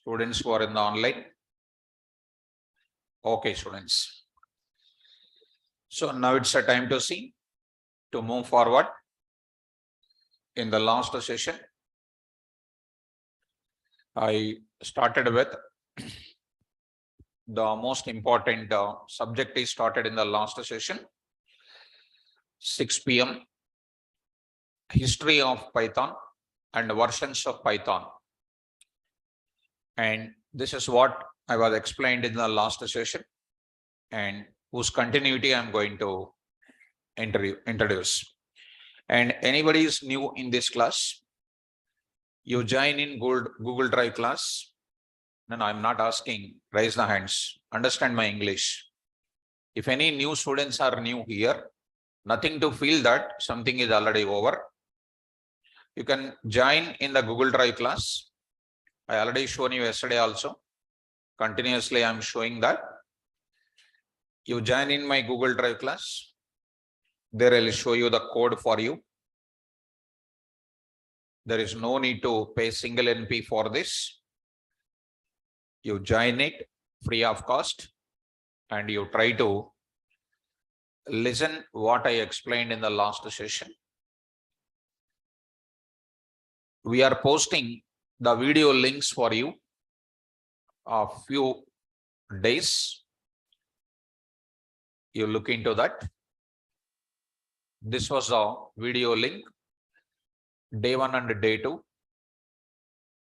Students who are in the online. Okay, students. So now it's a time to see, to move forward. In the last session, I started with the most important subject is started in the last session, 6 p.m. History of Python and versions of Python. And this is what I was explained in the last session and whose continuity I'm going to introduce. And anybody is new in this class, you join in Google Drive class. No, I'm not asking, raise the hands, understand my English. If any new students are new here, nothing to feel that something is already over. You can join in the Google Drive class. I already shown you yesterday also. Continuously, I'm showing that. You join in my Google Drive class. There I will show you the code for you. There is no need to pay single NP for this. You join it free of cost and you try to listen what I explained in the last session. We are posting the video links for you a few days. You look into that. This was a video link, day 1 and day 2.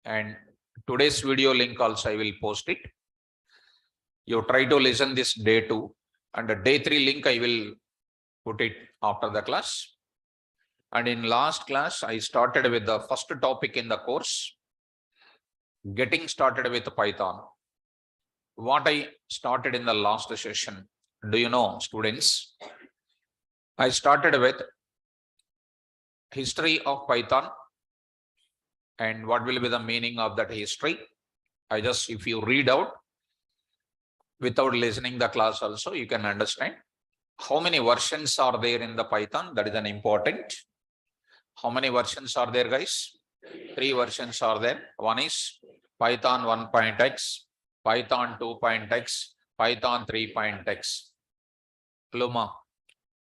And today's video link also I will post it. You try to listen this day 2 and the day 3 link I will put it after the class. And in last class, I started with the first topic in the course, getting started with Python. What I started in the last session, do you know, students? I started with history of Python and what will be the meaning of that history. If you read out without listening the class also, you can understand how many versions are there in the Python. That is an important. How many versions are there, guys? 3 versions are there. One is Python 1.x, Python 2.x, Python 3.x. Luma,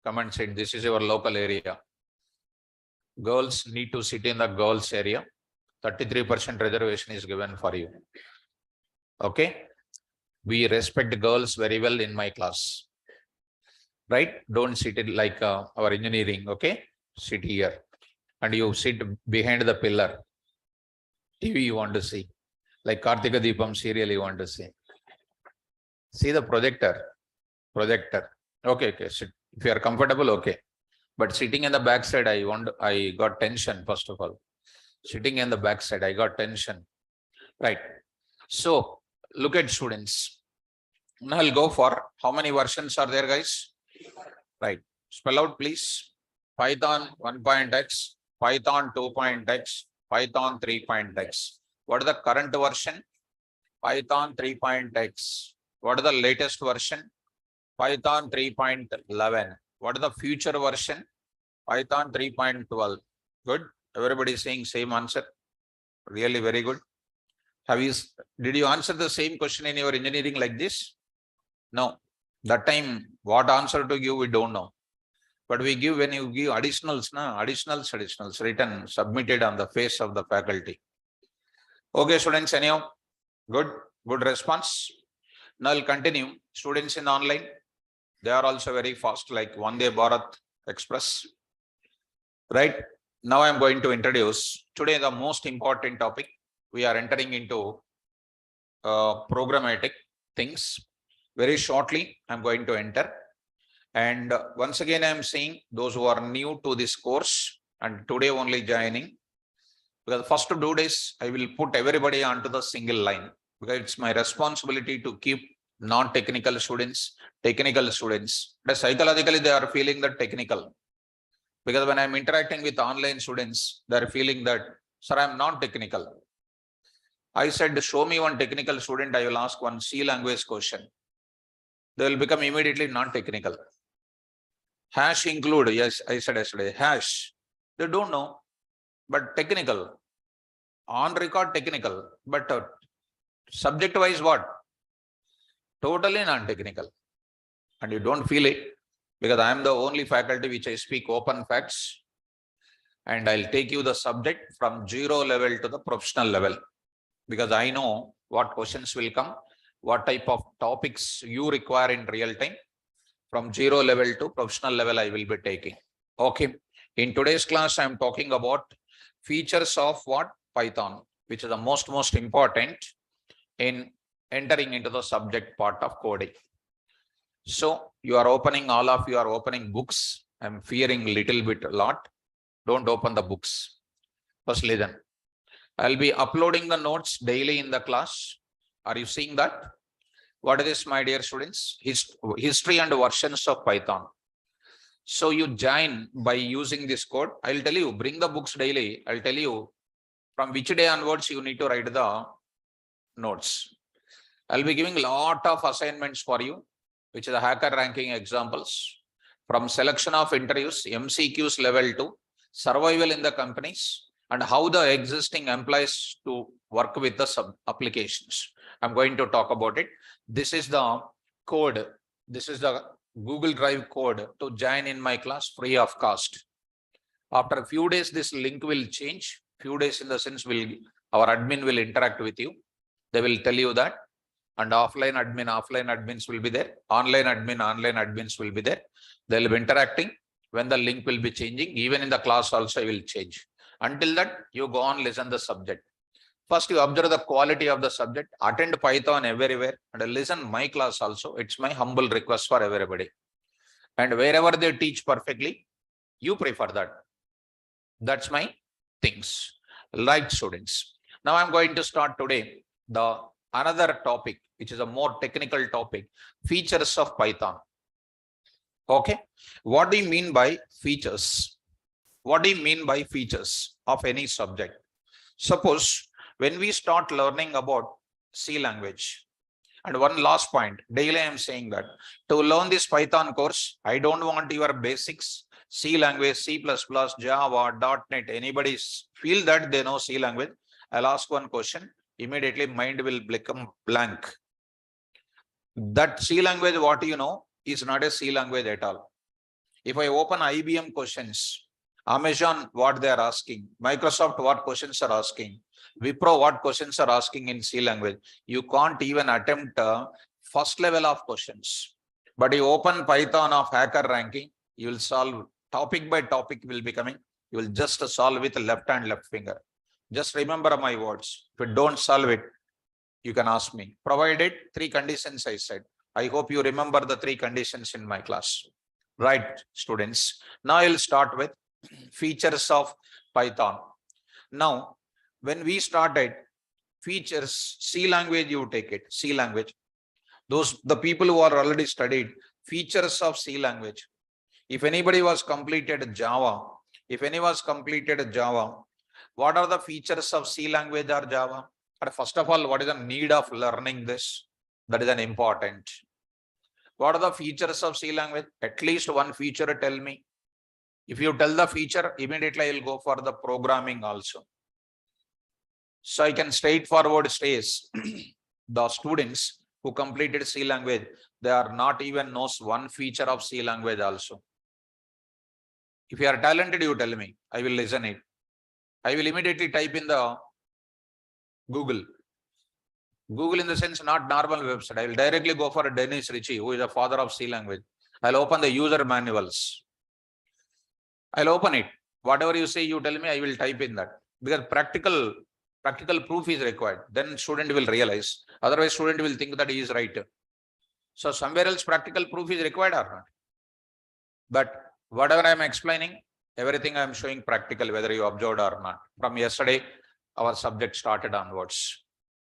come and sit. This is your local area. Girls need to sit in the girls area. 33% reservation is given for you. Okay. We respect girls very well in my class. Right? Don't sit it like our engineering. Okay. Sit here. And you sit behind the pillar. TV you want to see. Like Kartika Deepam serial you want to see. See the projector. Okay. Sit. If you are comfortable, okay. But sitting in the back side, I got tension, first of all. Sitting in the back side, I got tension. Right. So look at students. Now I'll go for how many versions are there, guys? Right. Spell out, please. Python 1.x. Python 2.x, Python 3.x. What is the current version? Python 3.x. What is the latest version? Python 3.11. What is the future version? Python 3.12. Good. Everybody is saying same answer. Really very good. Did you answer the same question in your engineering like this? No. That time, what answer to give, we don't know. But we give, when you give additionals, additionals written, submitted on the face of the faculty. Okay, students, anyhow, good response. Now I'll continue. Students in online, they are also very fast, like Vande Bharat Express. Right? Now I'm going to introduce today the most important topic. We are entering into programmatic things. Very shortly, I'm going to enter. And once again, I am saying those who are new to this course and today only joining, because the first 2 days, I will put everybody onto the single line because it's my responsibility to keep non-technical students, technical students. But psychologically, they are feeling that technical. Because when I'm interacting with online students, they're feeling that, sir, I'm not technical. I said, show me one technical student, I will ask one C language question. They will become immediately non-technical. Hash include, yes, I said yesterday, hash. They don't know, but technical. On record technical, but Subject wise what? Totally non-technical. And you don't feel it because I am the only faculty which I speak open facts. And I'll take you the subject from zero level to the professional level. Because I know what questions will come, what type of topics you require in real time. From zero level to professional level, I will be taking. Okay. In today's class, I am talking about features of what? Python, which is the most important in entering into the subject part of coding. So all of you are opening books. I'm fearing a lot. Don't open the books. First listen. I'll be uploading the notes daily in the class. Are you seeing that? What is this, my dear students? History and versions of Python. So you join by using this code. I'll tell you, bring the books daily. I'll tell you from which day onwards you need to write the notes. I'll be giving a lot of assignments for you, which is the hacker ranking examples, from selection of interviews, MCQs level 2, survival in the companies, and how the existing employees to work with the sub applications. I'm going to talk about it. This is the code. This is the Google Drive code to join in my class free of cost. After a few days, this link will change. Few days in the sense our admin will interact with you. They will tell you that. And offline admins will be there. Online admins will be there. They'll be interacting. When the link will be changing, even in the class also will change. Until that, you go on, listen the subject. First, you observe the quality of the subject, attend Python everywhere, and listen my class also. It's my humble request for everybody. And wherever they teach perfectly, you prefer that. That's my things. Right, students. Now I'm going to start today the another topic, which is a more technical topic, features of Python. Okay. What do you mean by features? What do you mean by features of any subject? Suppose when we start learning about C language, and one last point, daily I am saying that to learn this Python course, I don't want your basics, C language, C++, Java, .NET, anybody feel that they know C language. I'll ask one question, immediately mind will become blank. That C language, what you know, is not a C language at all. If I open IBM questions, Amazon, what they are asking, Microsoft, what questions are asking, Wipro, what questions are asking in C language, you can't even attempt first level of questions. But you open Python of hacker ranking, you will solve topic by topic will be coming. You will just solve with left hand, left finger. Just remember my words. If you don't solve it, you can ask me. Provided 3 conditions I said. I hope you remember the 3 conditions in my class. Right, students. Now I'll start with features of Python. Now, when we started features, C language, you take it, C language. The people who are already studied features of C language. If anybody was completed Java, what are the features of C language or Java? But first of all, what is the need of learning this? That is an important. What are the features of C language? At least one feature tell me. If you tell the feature, immediately I will go for the programming also. So I can straightforward states the students who completed C language, they are not even knows one feature of C language also. If you are talented, you tell me, I will listen it. I will immediately type in the Google. Google in the sense not normal website. I will directly go for Dennis Ritchie, who is the father of C language. I'll open the user manuals. I'll open it. Whatever you say, you tell me, I will type in that. Because practical proof is required. Then student will realize. Otherwise, student will think that he is right. So somewhere else practical proof is required or not. But whatever I am explaining, everything I am showing practical, whether you observed or not. From yesterday, our subject started onwards.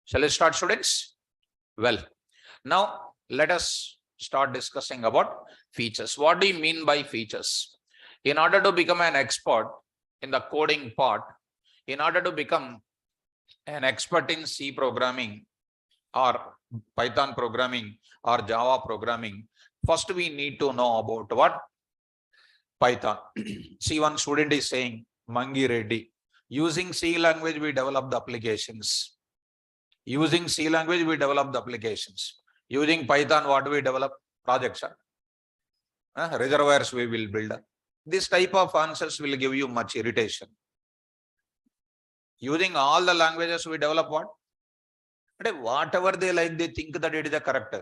Shall we start, students? Well, now let us start discussing about features. What do you mean by features? In order to become an expert in the coding part, in order to become an expert in C programming or Python programming or Java programming, first we need to know about what? Python. See, one student is saying, Mangi Reddy, using C language we develop the applications. Using C language, we develop the applications. Using Python, what we develop? Projects. Reservoirs we will build. This type of answers will give you much irritation. Using all the languages, we develop what? Whatever they like, they think that it is a correct.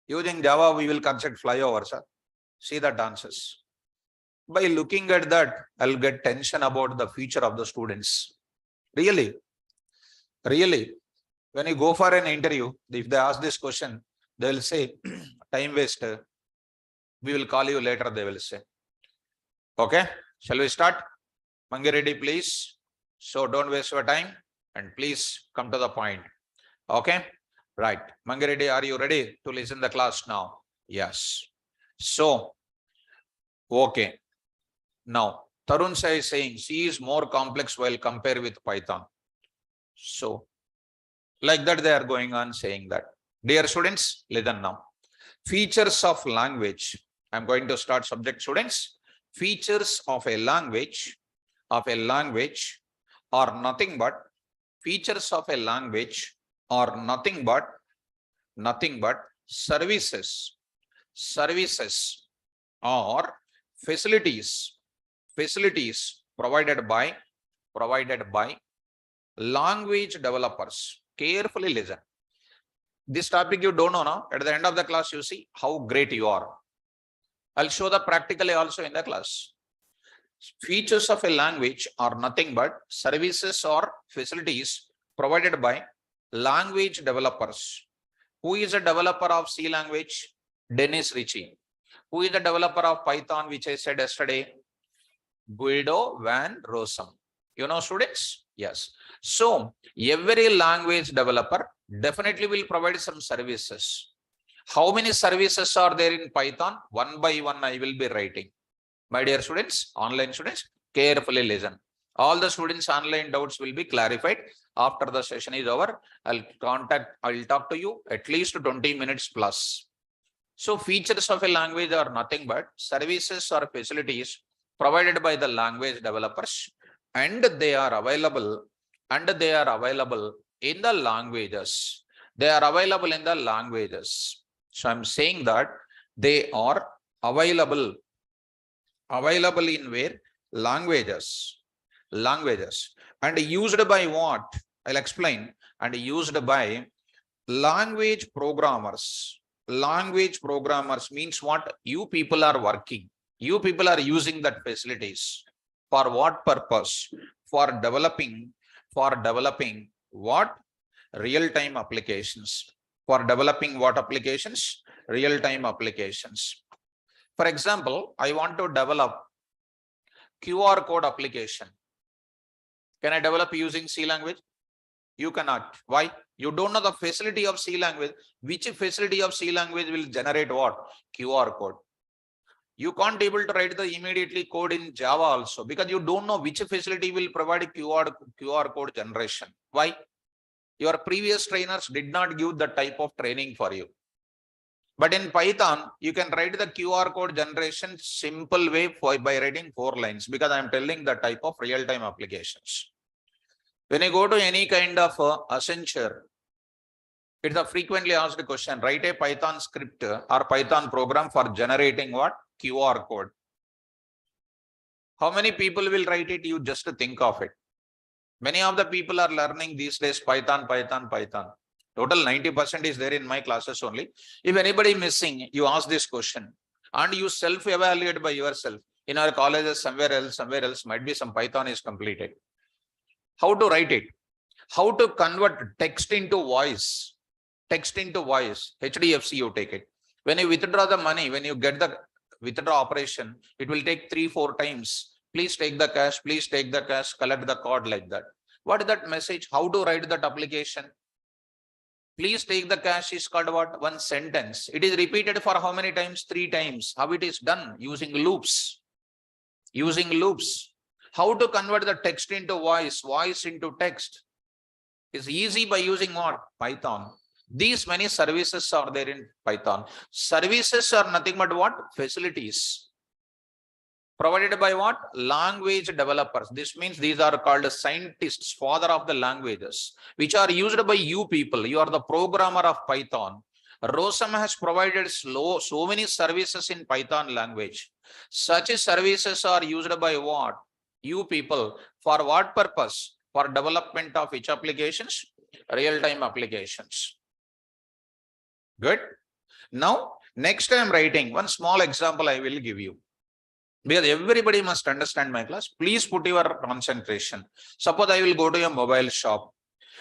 Using Java, we will construct flyovers. See the answers. By looking at that, I'll get tension about the future of the students. Really. When you go for an interview, if they ask this question, they will say, time waster. We will call you later, they will say. Okay, shall we start? Mangireddy, please. So don't waste your time and please come to the point. Okay, right. Mangireddy, are you ready to listen the class now? Yes. So, okay. Now, Tarun Sai is saying C is more complex while compared with Python. So, like that they are going on saying that. Dear students, listen now. Features of language. I'm going to start subject, students. Features of a language are nothing but services or facilities provided by language developers. Carefully listen. This topic you don't know now. At the end of the class, you see how great you are. I'll show the practically also in the class. Features of a language are nothing but services or facilities provided by language developers. Who is a developer of C language? Dennis Ritchie. Who is the developer of Python, which I said yesterday? Guido van Rossum. You know, students? Yes. So every language developer definitely will provide some services. How many services are there in Python? One by one I will be writing. My dear students, online students, carefully listen. All the students' online doubts will be clarified after the session is over. I'll talk to you at least 20 minutes plus. So features of a language are nothing but services or facilities provided by the language developers, and they are available in the languages. So I'm saying that they are available in where? Languages. And used by what? I'll explain. And used by language programmers. Language programmers means what? You people are working. You people are using that facilities. For what purpose? For developing what? Real-time applications. For developing what applications? Real-time applications. For example, I want to develop QR code application. Can I develop using C language? You cannot. Why? You don't know the facility of C language. Which facility of C language will generate what? QR code. You can't able to write the immediately code in Java also, because you don't know which facility will provide QR code generation. Why? Your previous trainers did not give the type of training for you. But in Python, you can write the QR code generation simple way by writing 4 lines, because I'm telling the type of real-time applications. When you go to any kind of Accenture, it's a frequently asked question. Write a Python script or Python program for generating what? QR code. How many people will write it? You just think of it. Many of the people are learning these days Python. Total 90% is there in my classes only. If anybody missing, you ask this question and you self-evaluate by yourself. In our colleges, somewhere else might be some Python is completed. How to write it? How to convert text into voice? HDFC you take it. When you withdraw the money, when you get the withdraw operation, it will take 3-4 times. Please take the cash, collect the card, like that. What is that message? How to write that application? Please take the cash is called what? One sentence. It is repeated for how many times? 3 times. How it is done? Using loops. How to convert the text into voice into text? Is easy by using what? Python. These many services are there in Python. Services are nothing but what? Facilities. Provided by what? Language developers. This means these are called scientists, father of the languages, which are used by you people. You are the programmer of Python. ROSM has provided so many services in Python language. Such services are used by what? You people. For what purpose? For development of which applications? Real-time applications. Good. Now, next I am writing one small example I will give you. Because everybody must understand my class. Please put your concentration. Suppose I will go to a mobile shop.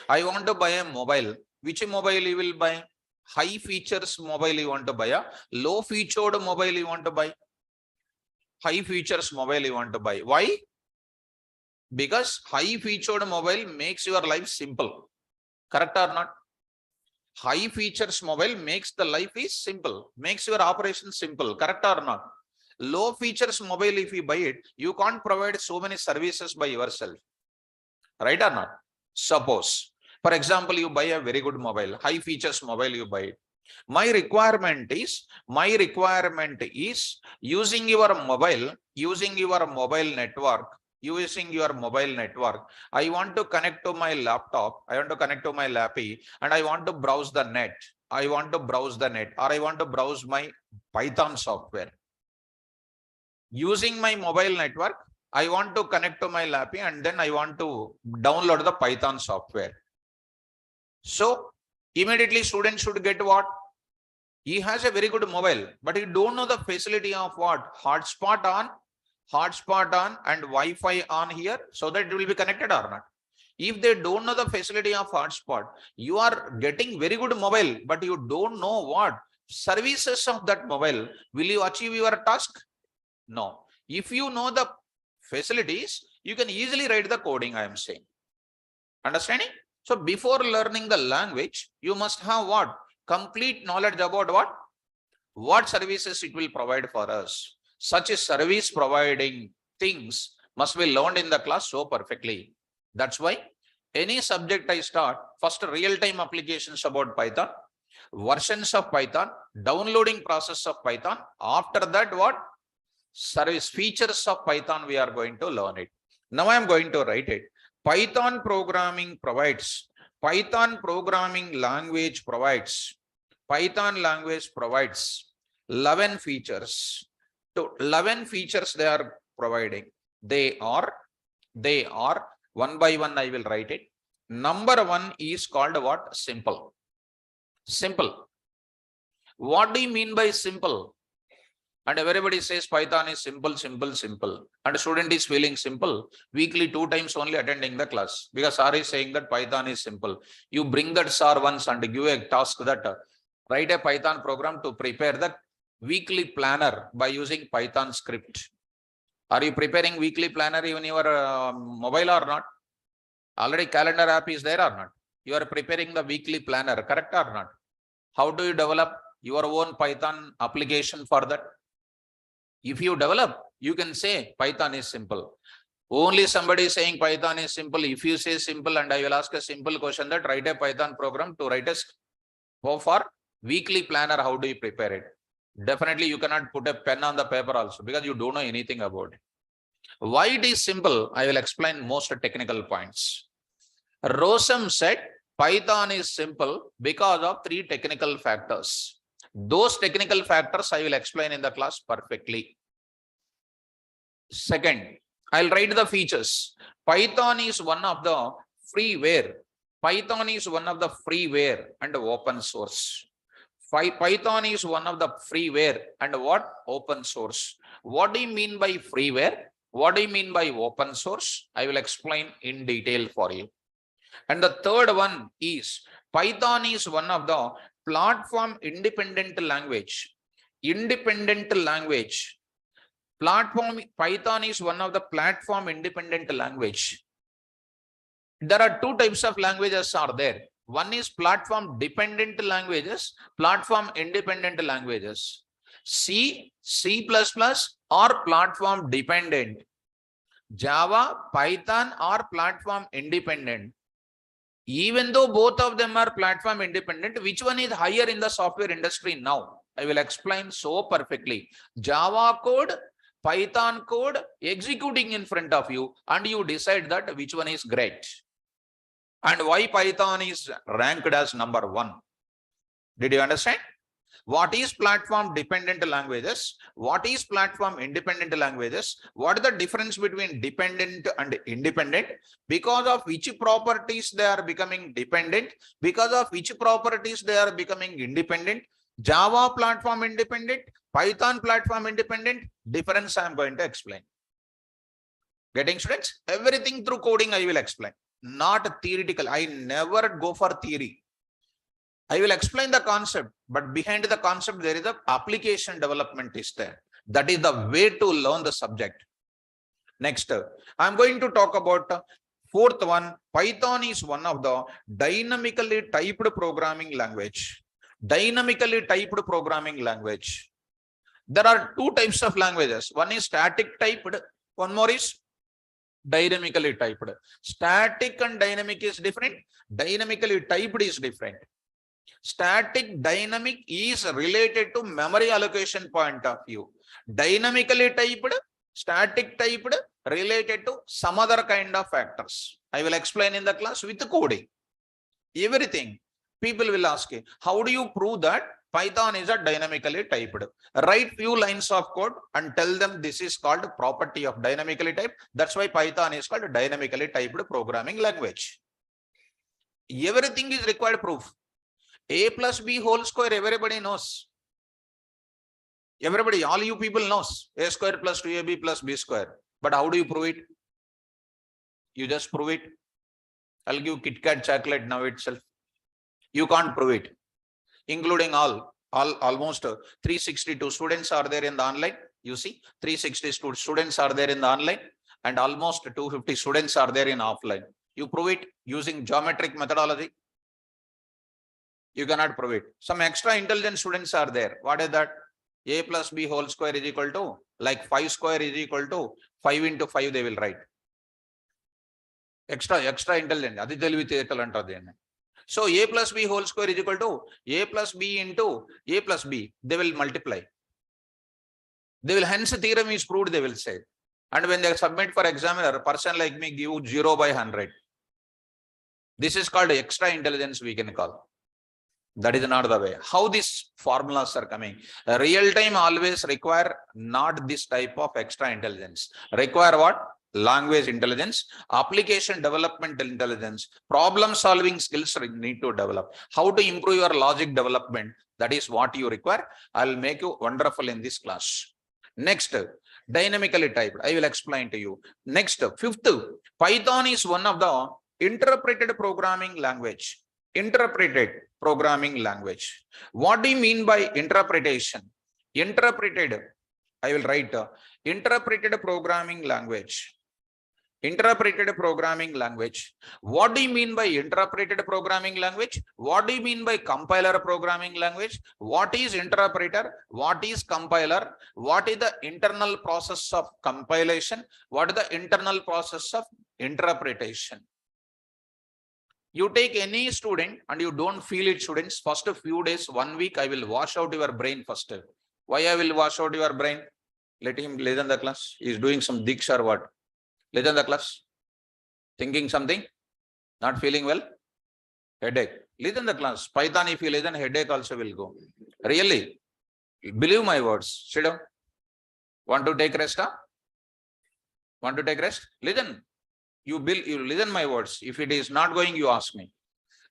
I want to buy a mobile. Which mobile you will buy? High features mobile you want to buy. A low featured mobile you want to buy. High features mobile you want to buy. Why? Because high featured mobile makes your life simple. Correct or not? High features mobile makes the life is simple. Makes your operation simple. Correct or not? Low features mobile, if you buy it, you can't provide so many services by yourself. Right or not? Suppose, for example, you buy a very good mobile, high features mobile you buy it. My requirement is using your mobile network, I want to connect to my laptop, I want to connect to my lappy, and I want to browse the net. Or I want to browse my Python software. Using my mobile network, I want to connect to my lappy and then I want to download the Python software. So immediately student should get what? He has a very good mobile, but he don't know the facility of what? Hotspot on and Wi-Fi on here, so that it will be connected or not. If they don't know the facility of hotspot, you are getting very good mobile, but you don't know what services of that mobile. Will you achieve your task? No. If you know the facilities, you can easily write the coding, I am saying. Understanding? So before learning the language, you must have what? Complete knowledge about what? What services it will provide for us. Such a service providing things must be learned in the class so perfectly. That's why any subject I start, first real-time applications about Python, versions of Python, downloading process of Python. After that, what? Service features of Python we are going to learn it. Now I am going to write it. Python programming language provides 11 features. So 11 features they are providing. They are one by one I will write it. Number one is called what? Simple. Simple. What do you mean by simple? And everybody says Python is simple. And the student is feeling simple. Weekly 2 times only attending the class. Because sir is saying that Python is simple. You bring that sir once and give a task that write a Python program to prepare the weekly planner by using Python script. Are you preparing weekly planner in your mobile or not? Already calendar app is there or not? You are preparing the weekly planner, correct or not? How do you develop your own Python application for that? If you develop, you can say Python is simple. Only somebody saying Python is simple. If you say simple and I will ask a simple question that write a Python program to write a for weekly planner, how do you prepare it? Definitely you cannot put a pen on the paper also because you don't know anything about it. Why it is simple? I will explain most technical points. ROSM said Python is simple because of 3 technical factors. Those technical factors I will explain in the class perfectly. Second, I'll write the features. Python is one of the freeware. Python is one of the freeware and open source. Python is one of the freeware and what? Open source. What do you mean by freeware? What do you mean by open source? I will explain in detail for you. And the third one is Python is one of the platform independent language. Python is one of the platform independent language. There are 2 types of languages are there. One is platform dependent languages, platform independent languages. C, C++ or platform dependent. Java, Python are platform independent. Even though both of them are platform independent, which one is higher in the software industry now? I will explain so perfectly. Java code Python code executing in front of you, and you decide that which one is great. And why Python is ranked as number 1. Did you understand? What is platform dependent languages? What is platform independent languages? What is the difference between dependent and independent? Because of which properties they are becoming dependent? Because of which properties they are becoming independent? Java platform independent, Python platform independent, difference I am going to explain. Getting, students? Everything through coding I will explain, not theoretical. I never go for theory. I will explain the concept, but behind the concept, there is a application development is there. That is the way to learn the subject. Next, I'm going to talk about fourth one. Python is one of the dynamically typed programming language. Dynamically typed programming language. There are two types of languages. One is static typed. One more is dynamically typed. Static and dynamic is different. Dynamically typed is different. Static dynamic is related to memory allocation point of view. Dynamically typed, static typed related to some other kind of factors. I will explain in the class with the coding. Everything. People will ask you, how do you prove that Python is a dynamically typed? Write few lines of code and tell them this is called property of dynamically typed. That's why Python is called dynamically typed programming language. Everything is required proof. A plus B whole square, everybody knows. Everybody, all you people knows. A square plus 2AB plus B square. But how do you prove it? You just prove it. I'll give Kit Kat chocolate now itself. You can't prove it. Including almost 362 students are there in the online. You see, 360 students are there in the online, and almost 250 students are there in offline. You prove it using geometric methodology. You cannot prove it. Some extra intelligent students are there. What is that? A plus B whole square is equal to, like 5 square is equal to 5 into 5 they will write. Extra intelligent. So A plus B whole square is equal to A plus B into A plus B. They will multiply. They will, hence theorem is proved, they will say. And when they submit for examiner, a person like me give 0 by 100. This is called extra intelligence, we can call. That is not the way. How these formulas are coming? Real time always require not this type of extra intelligence. Require what? Language intelligence, application development intelligence, problem solving skills need to develop. How to improve your logic development? That is what you require. I'll make you wonderful in this class. Next, dynamically typed. I will explain to you. Next, fifth, Python is one of the interpreted programming language. Interpreted programming language. What do you mean by interpretation? Interpreted, I will write interpreted programming language. Interpreted programming language. What do you mean by interpreted programming language? What do you mean by compiler programming language? What is interpreter? What is compiler? What is the internal process of compilation? What is the internal process of interpretation? You take any student and you don't feel it, students. First few days, 1 week, I will wash out your brain first. Why I will wash out your brain? Let him listen the class. He is doing some diksha or what? Listen the class. Thinking something? Not feeling well? Headache. Listen the class. Python, if you listen, headache also will go. Really? Believe my words. Sit down. Want to take rest? Huh? Want to take rest? Listen. You listen my words. If it is not going, you ask me.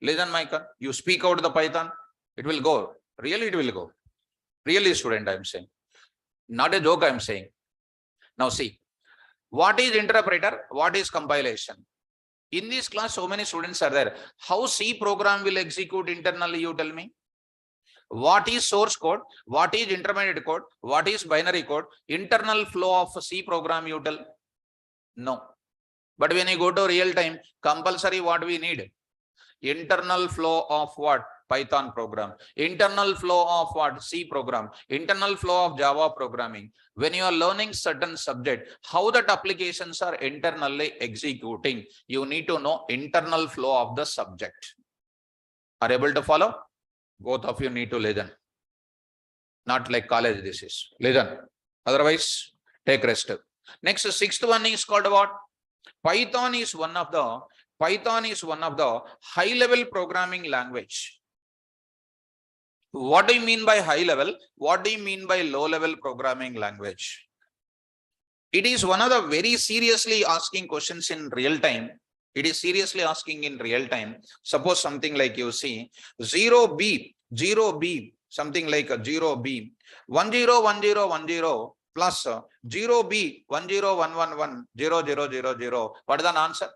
Listen, Michael. You speak out the Python. It will go. Really, it will go. Really, student, I am saying. Not a joke, I am saying. Now see. What is interpreter? What is compilation? In this class, so many students are there. How C program will execute internally, you tell me? What is source code? What is intermediate code? What is binary code? Internal flow of C program, you tell? No. But when you go to real time, compulsory what we need? Internal flow of what? Python program. Internal flow of what? C program. Internal flow of Java programming. When you are learning certain subject, how that applications are internally executing, you need to know internal flow of the subject. Are able to follow? Both of you need to listen. Not like college this is. Listen. Otherwise, Take rest. Next, sixth one is called what? Python is one of the high level programming language. What do you mean by high level? What do you mean by low level programming language? It is one of the very seriously asking questions in real time. It is seriously asking in real time. Suppose something like you see 0B, something like a 0B, 101010 plus 0B, 10111, 0000. What is an answer?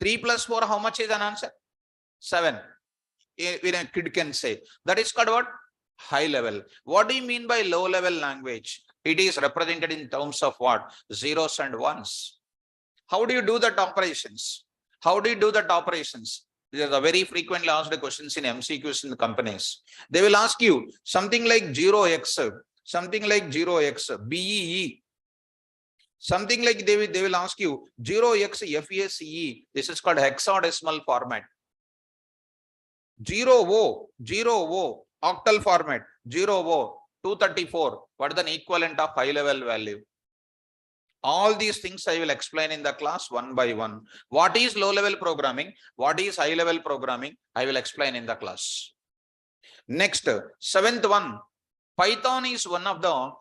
3 plus 4, how much is an answer? 7. Even a kid can say. That is called what? High level. What do you mean by low level language? It is represented in terms of what? Zeros and ones. How do you do that operations? How do you do that operations? These are the very frequently asked questions in MCQs in the companies. They will ask you something like 0x, something like 0x, BEE. Something like they will ask you 0x FACE. This is called hexadecimal format. 0O, octal format, 0O, 234. What is the equivalent of high level value? All these things I will explain in the class one by one. What is low level programming? What is high level programming? I will explain in the class. Next, seventh one. Python is one of the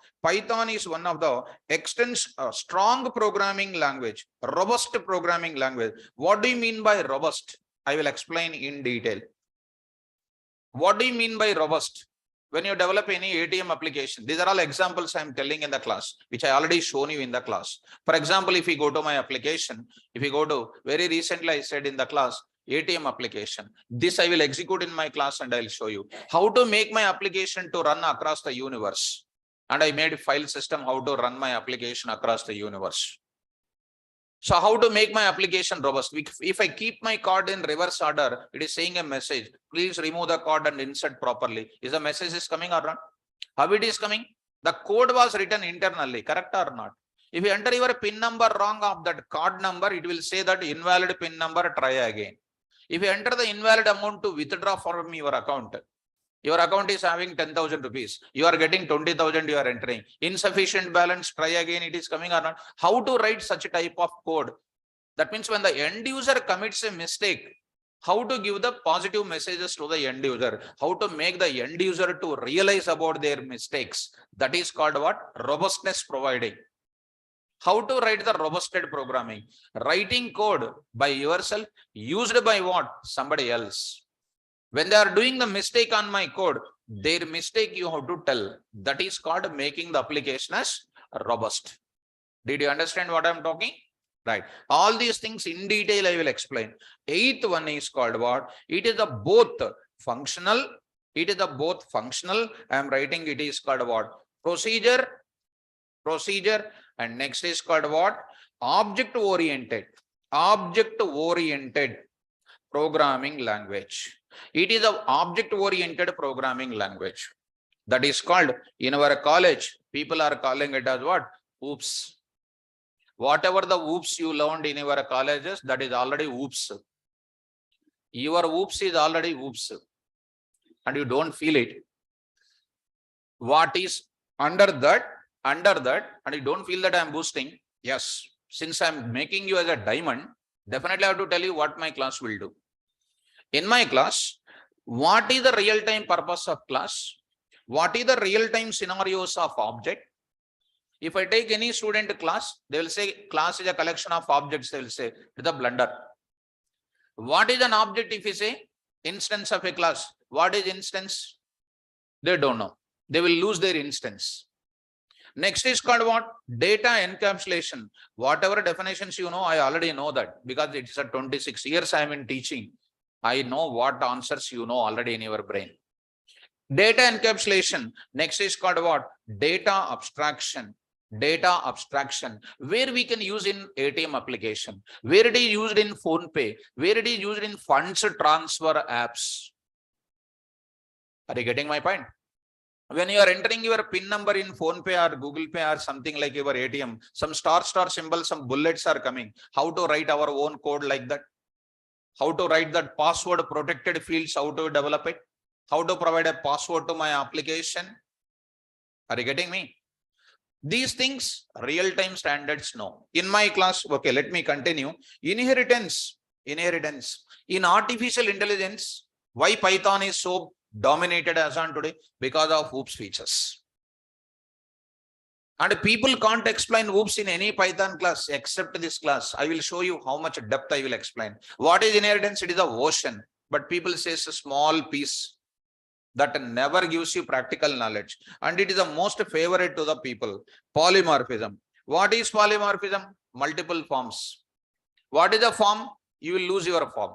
strong programming language, robust programming language. What do you mean by robust? I will explain in detail. What do you mean by robust? When you develop any ATM application, these are all examples I am telling in the class, which I already shown you in the class. For example, if we go to my application, if we go to very recently, I said in the class, ATM application. This I will execute in my class and I will show you how to make my application to run across the universe. And I made a file system how to run my application across the universe. So how to make my application robust? If I keep my card in reverse order, it is saying a message, please remove the card and insert properly. Is the message is coming or not? How it is coming? The code was written internally, correct or not? If you enter your PIN number wrong of that card number, it will say that invalid PIN number, try again. If you enter the invalid amount to withdraw from your account is having 10,000 rupees. You are getting 20,000 you are entering. Insufficient balance, try again, it is coming or not. How to write such a type of code? That means when the end user commits a mistake, how to give the positive messages to the end user, how to make the end user to realize about their mistakes. That is called what? Robustness providing. How to write the robusted programming? Writing code by yourself, used by what? Somebody else. When they are doing the mistake on my code, their mistake you have to tell. That is called making the application as robust. Did you understand what I am talking? Right. All these things in detail I will explain. Eighth one is called what? It is the both functional. It is the both functional. I am writing it is called what? Procedure. And next is called what? Object oriented programming language. It is an object oriented programming language. That is called, in our college, people are calling it as what? OOPS. Whatever the OOPS you learned in your colleges, that is already OOPS. Your OOPS is already OOPS. And you don't feel it. What is under that, and you don't feel that I am boosting. Yes, since I am making you as a diamond, definitely I have to tell you what my class will do. In my class, what is the real-time purpose of class? What is the real-time scenarios of object? If I take any student class, they will say class is a collection of objects. They will say it's a blunder. What is an object if you say instance of a class? What is instance? They don't know. They will lose their instance. Next is called what? Data encapsulation. Whatever definitions you know, I already know that because it's a 26 years I am in teaching. I know what answers you know already in your brain. Data encapsulation. Next is called what? Data abstraction. Where we can use in ATM application, where it is used in PhonePe, where it is used in funds transfer apps. Are you getting my point? When you are entering your PIN number in PhonePe or Google Pay or something like your ATM, some star symbol, some bullets are coming. How to write our own code like that? How to write that password protected fields, how to develop it? How to provide a password to my application? Are you getting me? These things, real-time standards, no. In my class, okay, let me continue. Inheritance. In artificial intelligence, why Python is so dominated as on today? Because of OOPS features. And people can't explain OOPS in any Python class except this class. I will show you how much depth I will explain. What is inheritance? It is a ocean, but people say it's a small piece that never gives you practical knowledge. And it is the most favorite to the people. Polymorphism. What is polymorphism? Multiple forms. What is a form? You will lose your form.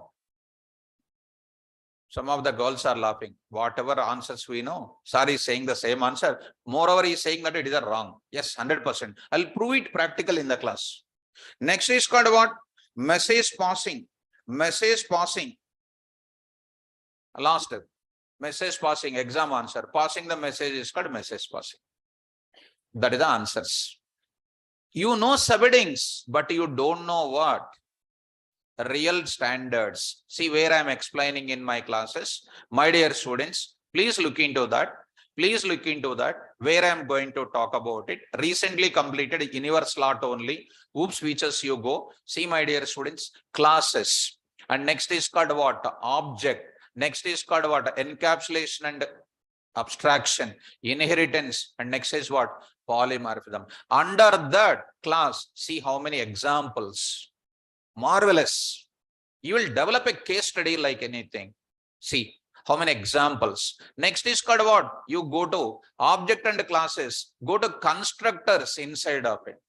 Some of the girls are laughing. Whatever answers we know, sir is saying the same answer. Moreover, he is saying that it is a wrong. Yes, 100%. I'll prove it practical in the class. Next is called what? Message passing. Message passing. Last message passing, exam answer. Passing the message is called message passing. That is the answers. You know subheadings, but you don't know what? Real standards. See where I am explaining in my classes. My dear students, please look into that. Please look into that where I am going to talk about it. Recently completed in your slot only. OOPS features you go. See my dear students, classes. And next is called what? Object. Next is called what? Encapsulation and abstraction, inheritance, and next is what? Polymorphism. Under that class, see how many examples. Marvelous. You will develop a case study like anything. See how many examples. Next is called what? You go to object and classes, go to constructors inside of it.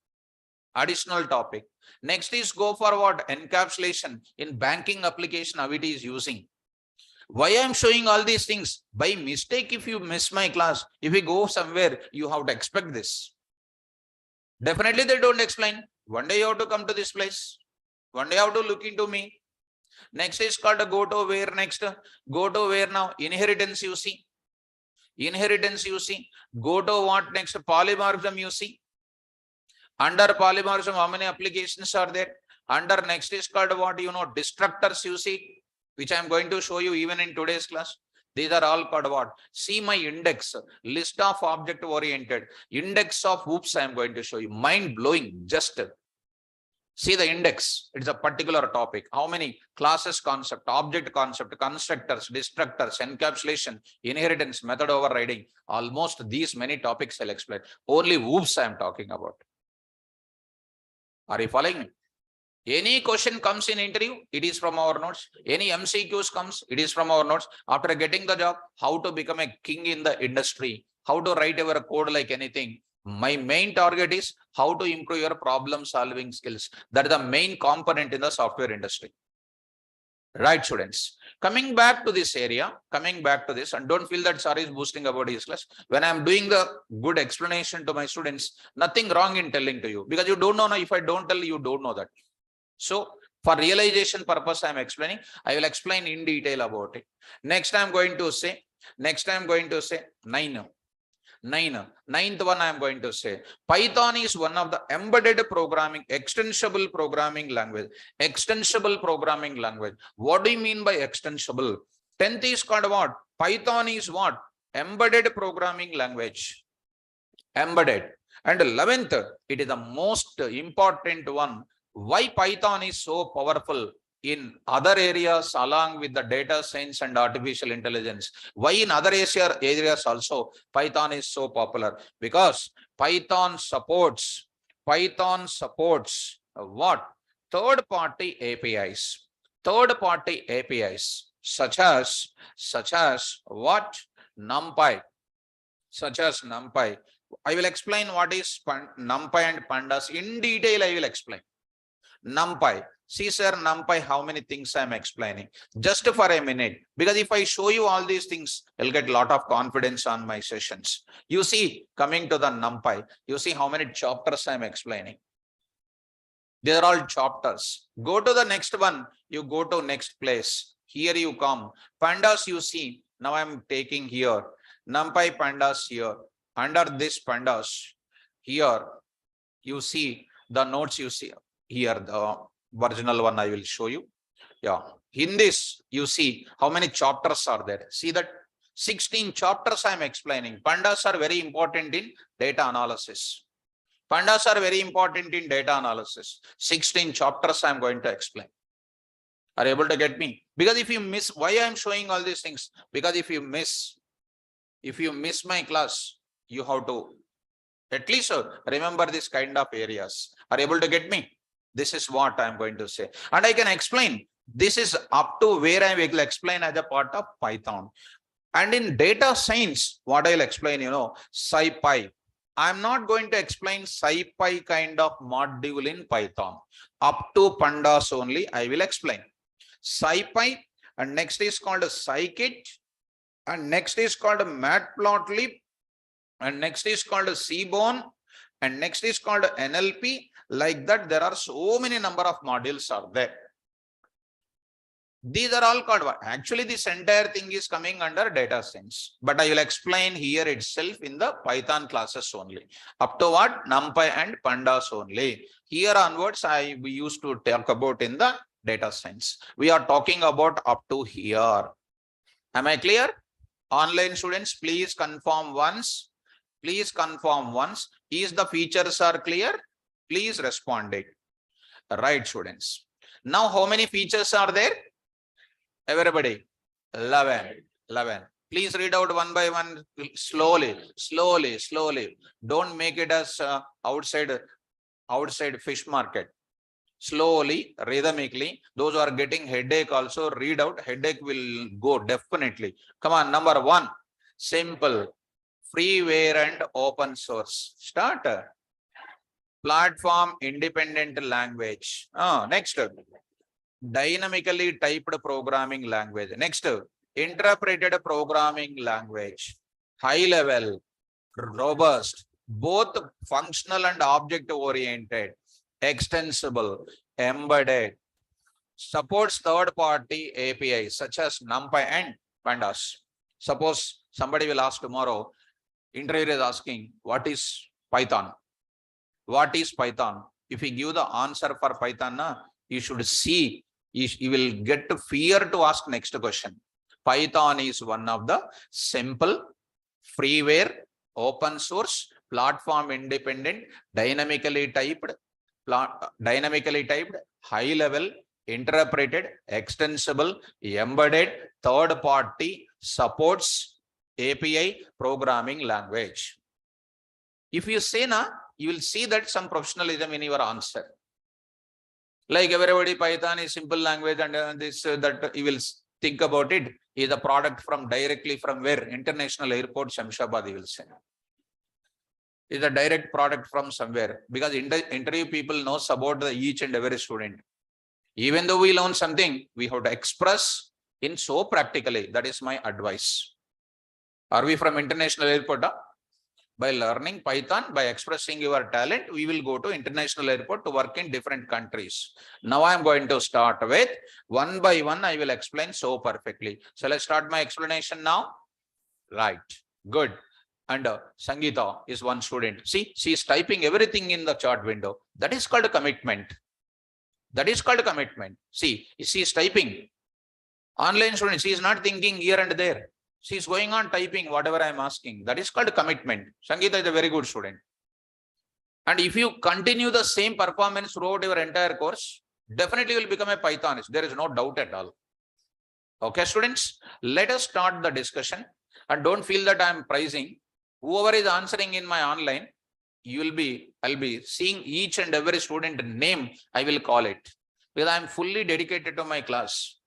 Additional topic. Next is go for what? Encapsulation in banking application, how it is using. Why I am showing all these things? By mistake, if you miss my class, if you go somewhere, you have to expect this. Definitely they don't explain. One day you have to come to this place. One day you have to look into me. Next is called go to where next? Go to where now? Inheritance you see. Inheritance you see. Go to what next? Polymorphism you see. Under polymorphism, how many applications are there? Under next is called what? You know, destructors you see, which I am going to show you even in today's class. These are all called what? See my index, list of object oriented, index of OOPS I am going to show you. Mind blowing, just see the index. It's a particular topic. How many classes concept, object concept, constructors, destructors, encapsulation, inheritance, method overriding. Almost these many topics I'll explain. Only OOPS I am talking about. Are you following me? Any question comes in interview, it is from our notes. Any MCQs comes, it is from our notes. After getting the job, how to become a king in the industry, how to write our code like anything. My main target is how to improve your problem solving skills. That is the main component in the software industry. Right, students? Coming back to this area, coming back to this, and don't feel that sir is boasting about his class. When I am doing the good explanation to my students, nothing wrong in telling to you, because you don't know. Now, if I don't tell you, don't know that. So for realization purpose, I am explaining. I will explain in detail about it. Next, I am going to say, ninth one I am going to say, Python is one of the embedded programming, extensible programming language. Extensible programming language. What do you mean by extensible? 10th is called what? Python is what? Embedded programming language. Embedded. And 11th, it is the most important one. Why Python is so powerful in other areas along with the data science and artificial intelligence? Why in other areas also Python is so popular? Because Python supports what? Third-party APIs. Third-party APIs such as what? NumPy. Such as NumPy. I will explain what is NumPy and Pandas in detail. I will explain. NumPy. See, sir, NumPy, how many things I'm explaining? Just for a minute. Because if I show you all these things, you'll get a lot of confidence on my sessions. You see, coming to the NumPy, you see how many chapters I'm explaining. These are all chapters. Go to the next one. You go to next place. Here you come. Pandas, you see. Now I'm taking here. NumPy Pandas here. Under this Pandas, here, you see the notes you see. Here, the original one I will show you. Yeah. In this, you see how many chapters are there. See that 16 chapters I am explaining. Pandas are very important in data analysis. Pandas are very important in data analysis. 16 chapters I am going to explain. Are you able to get me? Because if you miss, why I am showing all these things? Because if you miss my class, you have to at least remember this kind of areas. Are you able to get me? This is what I am going to say. And I can explain. This is up to where I will explain as a part of Python. And in data science, what I'll explain, SciPy. I'm not going to explain SciPy kind of module in Python. Up to Pandas only, I will explain. SciPy, and next is called a Scikit, and next is called a Matplotlib, and next is called a Seaborn, and next is called NLP. Like that, there are so many number of modules are there. These are all called, actually this entire thing is coming under data science, but I will explain here itself in the Python classes only. Up to what? NumPy and Pandas only. Here onwards, we used to talk about in the data science. We are talking about up to here. Am I clear? Online students, please confirm once. Please confirm once. Is the features are clear? Please respond it. Right, students. Now, how many features are there? Everybody, 11. Please read out one by one, slowly. Don't make it as outside fish market. Slowly, rhythmically. Those who are getting headache also read out. Headache will go definitely. Come on, number 1, simple, freeware and open source. Start. Platform independent language. Next, dynamically typed programming language. Next, interpreted programming language. High level, robust, both functional and object oriented, extensible, embedded, supports third-party APIs such as NumPy and Pandas. Suppose somebody will ask tomorrow, interviewer is asking, what is Python? What is Python? If you give the answer for Python, you should see, you will get to fear to ask next question. Python is one of the simple, freeware, open source, platform independent, dynamically typed, high level, interpreted, extensible, embedded, third party, supports API programming language. If you say you will see that some professionalism in your answer. Like everybody, Python is simple language, and that you will think about it is a product from directly from where? International Airport, Shamshabad, you will say. Is a direct product from somewhere, because interview people knows about each and every student. Even though we learn something, we have to express in so practically. That is my advice. Are we from International Airport? By learning Python, by expressing your talent, we will go to International Airport to work in different countries. Now I am going to start with one by one. I will explain so perfectly. So let's start my explanation now. Right. Good. And Sangeeta is one student. See, she is typing everything in the chat window. That is called a commitment. That is called a commitment. See, she is typing. Online student, she is not thinking here and there. She is going on typing whatever I am asking. That is called commitment. Sangeeta is a very good student. And if you continue the same performance throughout your entire course, definitely you will become a Pythonist. There is no doubt at all. Okay, students, let us start the discussion. And don't feel that I am pricing. Whoever is answering in my online, I'll be seeing each and every student name, I will call it. Because I am fully dedicated to my class.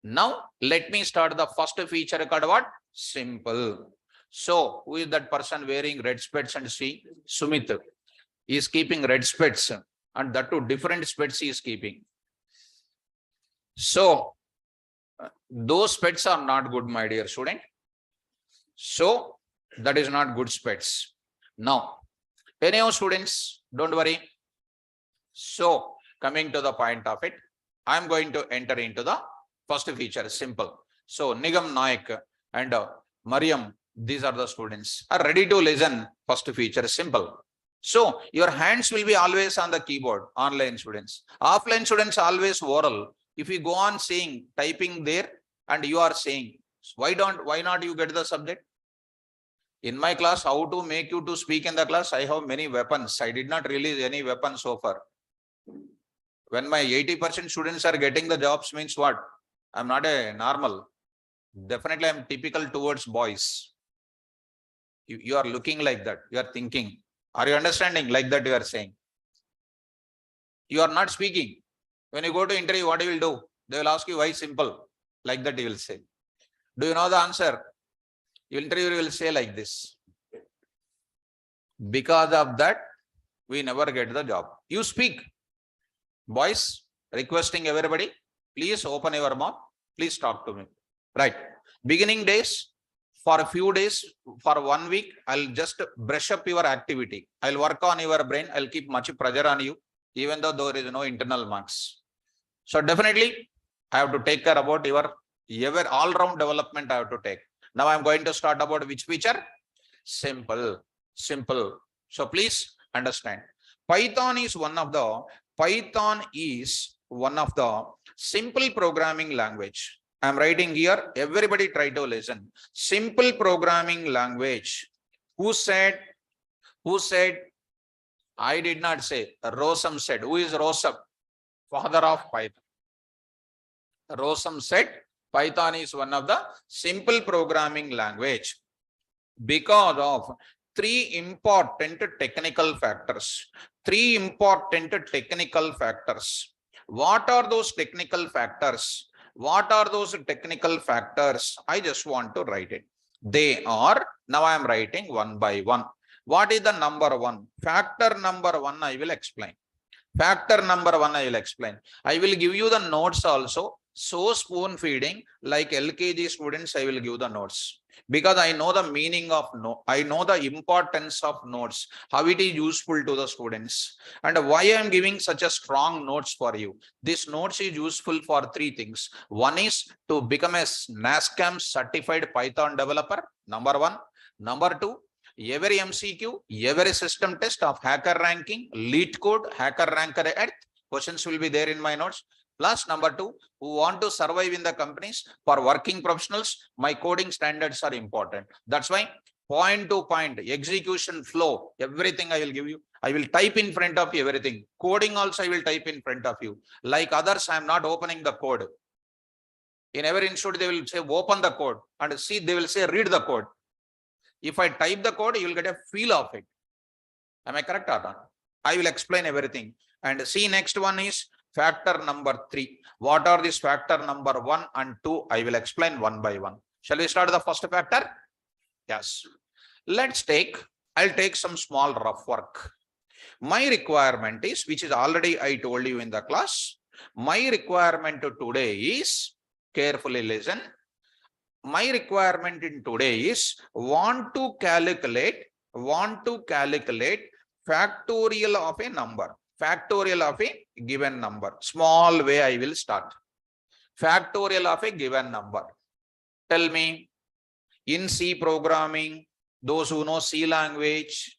Now, let me start the first feature called what? Simple. So, who is that person wearing red specs and see? Sumit. He is keeping red specs, and that too different specs he is keeping. So, those specs are not good, my dear student. So, that is not good specs. Now, any of students, don't worry. So, coming to the point of it, I am going to enter into the first feature, simple. So, Nigam Naik and Mariam, these are the students, are ready to listen. First feature, simple. So, your hands will be always on the keyboard, online students. Offline students always oral. If you go on saying, typing there, and you are saying, why not you get the subject? In my class, how to make you to speak in the class? I have many weapons. I did not release any weapons so far. When my 80% students are getting the jobs means what? I'm not a normal. Definitely I'm typical towards boys. You are looking like that. You are thinking. Are you understanding like that you are saying? You are not speaking. When you go to interview, what you will do? They will ask you why simple. Like that you will say. Do you know the answer? Interviewer will say like this. Because of that, we never get the job. You speak. Boys, requesting everybody, please open your mouth. Please talk to me. Right. Beginning days, for a few days, for 1 week, I'll just brush up your activity. I'll work on your brain. I'll keep much pressure on you, even though there is no internal marks. So definitely, I have to take care about your all-round development I have to take. Now I'm going to start about which feature? Simple. So please understand. Python is one of the simple programming language. I'm writing here. Everybody try to listen. Simple programming language. Who said? I did not say. Rossum said. Who is Rossum? Father of Python. Rossum said Python is one of the simple programming language because of three important technical factors. What are those technical factors? I just want to write it. They are, now I am writing one by one. What is the number one? Factor number one, I will explain. I will give you the notes also. So spoon feeding, like LKG students, I will give the notes. Because I know the meaning of I know the importance of notes, how it is useful to the students, and why I am giving such a strong notes for you. This notes is useful for three things. One is to become a NASCAM certified Python developer, number one. Number two, every MCQ, every system test of hacker ranking, lead code, hacker ranker at questions will be there in my notes. Plus number two, who want to survive in the companies, for working professionals, my coding standards are important. That's why point to point, execution flow, everything I will give you. I will type in front of you everything. Coding also I will type in front of you. Like others, I am not opening the code. In every institute, they will say open the code, and see, they will say read the code. If I type the code, you will get a feel of it. Am I correct or not? I will explain everything. And see, next one is factor number 3. What are these factor number 1 and 2? I will explain one by one. Shall we start the first factor? Yes. I'll take some small rough work. My requirement is, which is already I told you in the class, my requirement today is, carefully listen, my requirement in today is want to calculate factorial of a number. Factorial of a given number. Small way I will start. Factorial of a given number. Tell me, in C programming, those who know C language,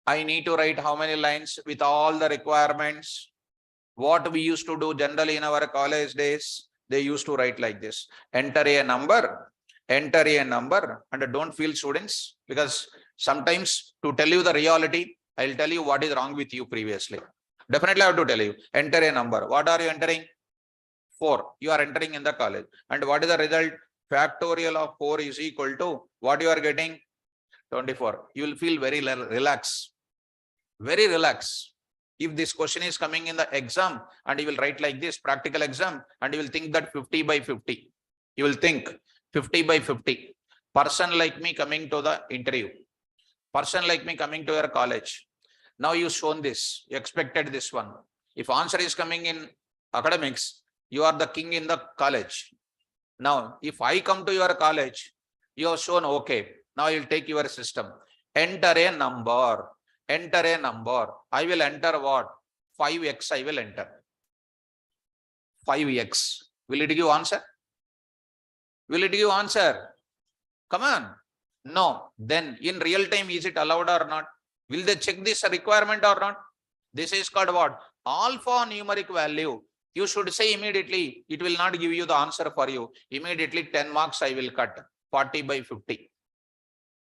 I need to write how many lines with all the requirements? What we used to do generally in our college days, they used to write like this. Enter a number, and don't feel students, because sometimes to tell you the reality, I'll tell you what is wrong with you previously. Definitely I have to tell you. Enter a number. What are you entering? 4. You are entering in the college. And what is the result? Factorial of 4 is equal to what you are getting? 24. You will feel very relaxed. Very relaxed. If this question is coming in the exam and you will write like this, practical exam, and you will think that 50 by 50. You will think 50 by 50. Person like me coming to the interview. Person like me coming to your college. Now you shown this, you expected this one. If answer is coming in academics, you are the king in the college. Now, if I come to your college, you have shown, okay, now you'll take your system. Enter a number. I will enter what? 5x I will enter. 5x. Will it give answer? Come on. No. Then in real time, is it allowed or not? Will they check this requirement or not? This is called what? Alphanumeric value. You should say immediately, it will not give you the answer for you. Immediately 10 marks I will cut. 40 by 50.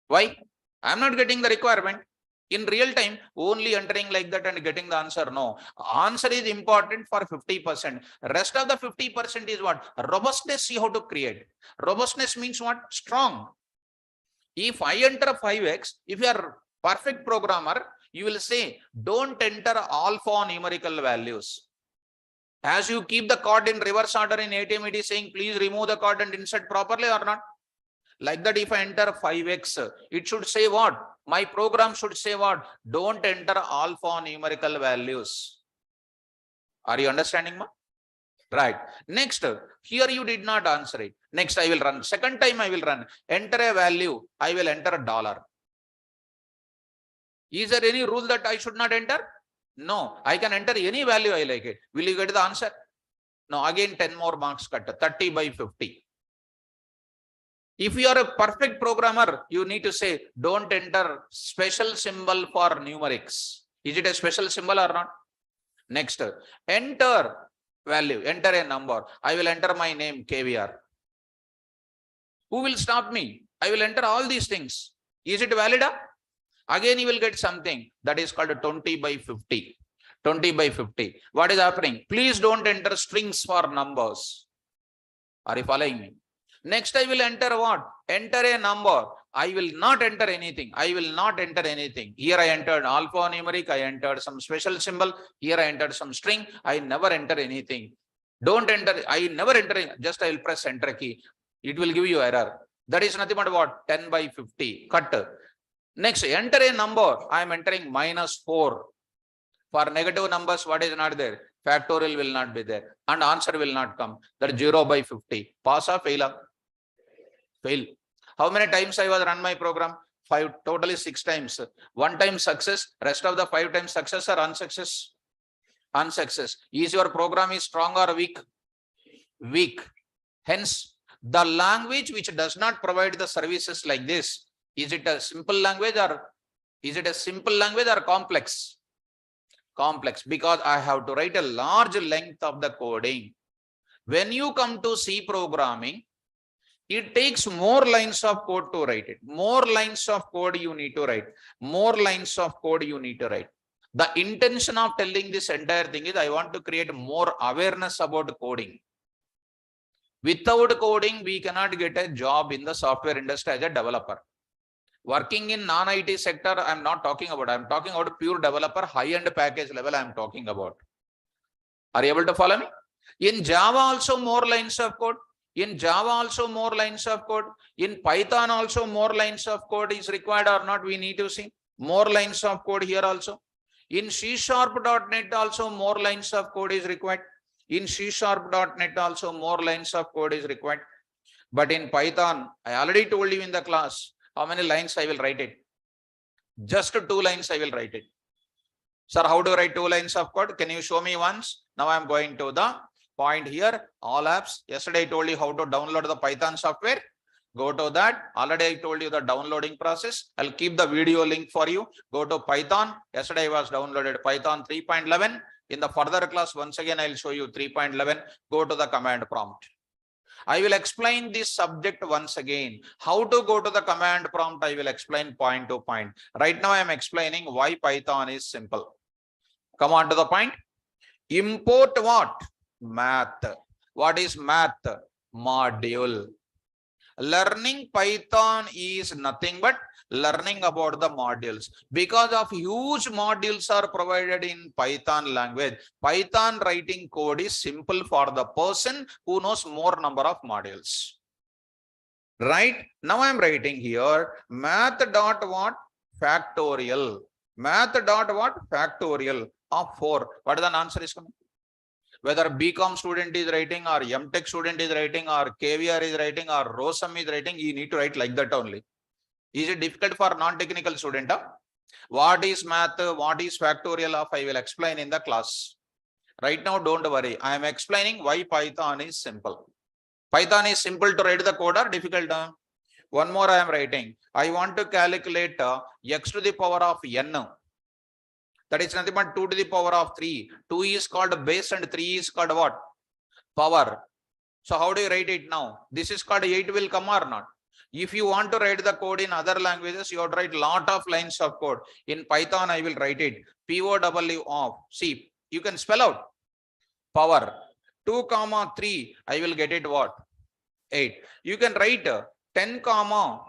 Why? I'm not getting the requirement. In real time, only entering like that and getting the answer. No. Answer is important for 50%. Rest of the 50% is what? Robustness you have to create. Robustness means what? Strong. If I enter 5x, if you are perfect programmer, you will say, don't enter alphanumerical values. As you keep the card in reverse order in ATM, it is saying, please remove the card and insert properly or not? Like that, if I enter 5x, it should say what? My program should say what? Don't enter alphanumerical values. Are you understanding, ma? Right. Next, here you did not answer it. Next, I will run. Second time I will run. Enter a value. I will enter a dollar. Is there any rule that I should not enter? No. I can enter any value I like it. Will you get the answer? No. Again, 10 more marks cut. 30 by 50. If you are a perfect programmer, you need to say, don't enter special symbol for numerics. Is it a special symbol or not? Next, enter value, enter a number. I will enter my name, KVR. Who will stop me? I will enter all these things. Is it valid? Again, you will get something that is called 20 by 50. 20 by 50. What is happening? Please don't enter strings for numbers. Are you following me? Next, I will enter what? Enter a number. I will not enter anything. I will not enter anything. Here I entered alphanumeric. I entered some special symbol. Here I entered some string. I never enter anything. Don't enter. I never enter. Just I will press enter key. It will give you error. That is nothing but what? 10 by 50. Cut. Next, enter a number. I am entering -4. For negative numbers, what is not there? Factorial will not be there. And answer will not come. That is 0 by 50. Pass or fail? Fail. How many times I was run my program? 5, totally 6 times. 1 time success, rest of the 5 times success or unsuccess? Unsuccess. Is your program is strong or weak? Weak. Hence, the language which does not provide the services like this, is it a simple language or complex? Complex, because I have to write a large length of the coding. When you come to C programming, it takes more lines of code to write it. More lines of code you need to write. More lines of code you need to write. The intention of telling this entire thing is I want to create more awareness about coding. Without coding, we cannot get a job in the software industry as a developer. Working in non-IT sector, I'm not talking about. I'm talking about pure developer, high-end package level I'm talking about. Are you able to follow me? In Java also more lines of code. In Java also more lines of code. In Python also more lines of code is required or not, we need to see. More lines of code here also. In C#.NET also more lines of code is required. In C#.NET also more lines of code is required. But in Python, I already told you in the class, how many lines I will write it? Just 2 lines I will write it. Sir, how to write 2 lines of code? Can you show me once? Now I am going to the point here, all apps. Yesterday I told you how to download the Python software. Go to that. Already I told you the downloading process. I'll keep the video link for you. Go to Python. Yesterday I was downloaded Python 3.11. In the further class, once again, I'll show you 3.11. Go to the command prompt. I will explain this subject once again. How to go to the command prompt, I will explain point to point. Right now, I am explaining why Python is simple. Come on to the point. Import what? Math. What is math? Module. Learning Python is nothing but learning about the modules. Because of huge modules are provided in Python language, Python writing code is simple for the person who knows more number of modules. Right? Now I am writing here math dot what? Factorial. Math dot what? Factorial of 4. What is the answer is coming? Whether BCom student is writing or MTech student is writing or KVR is writing or ROSM is writing, you need to write like that only. Is it difficult for non-technical student? What is math? What is factorial of? I will explain in the class. Right now, don't worry. I am explaining why Python is simple. Python is simple to write the code or difficult? One more I am writing. I want to calculate x to the power of n. That is nothing but 2 to the power of 3. 2 is called base and 3 is called what? Power. So how do you write it now? This is called 8 will come or not? If you want to write the code in other languages, you have to write lot of lines of code. In Python, I will write it POW of. See, you can spell out power 2 comma 3. I will get it what? 8. You can write 10 comma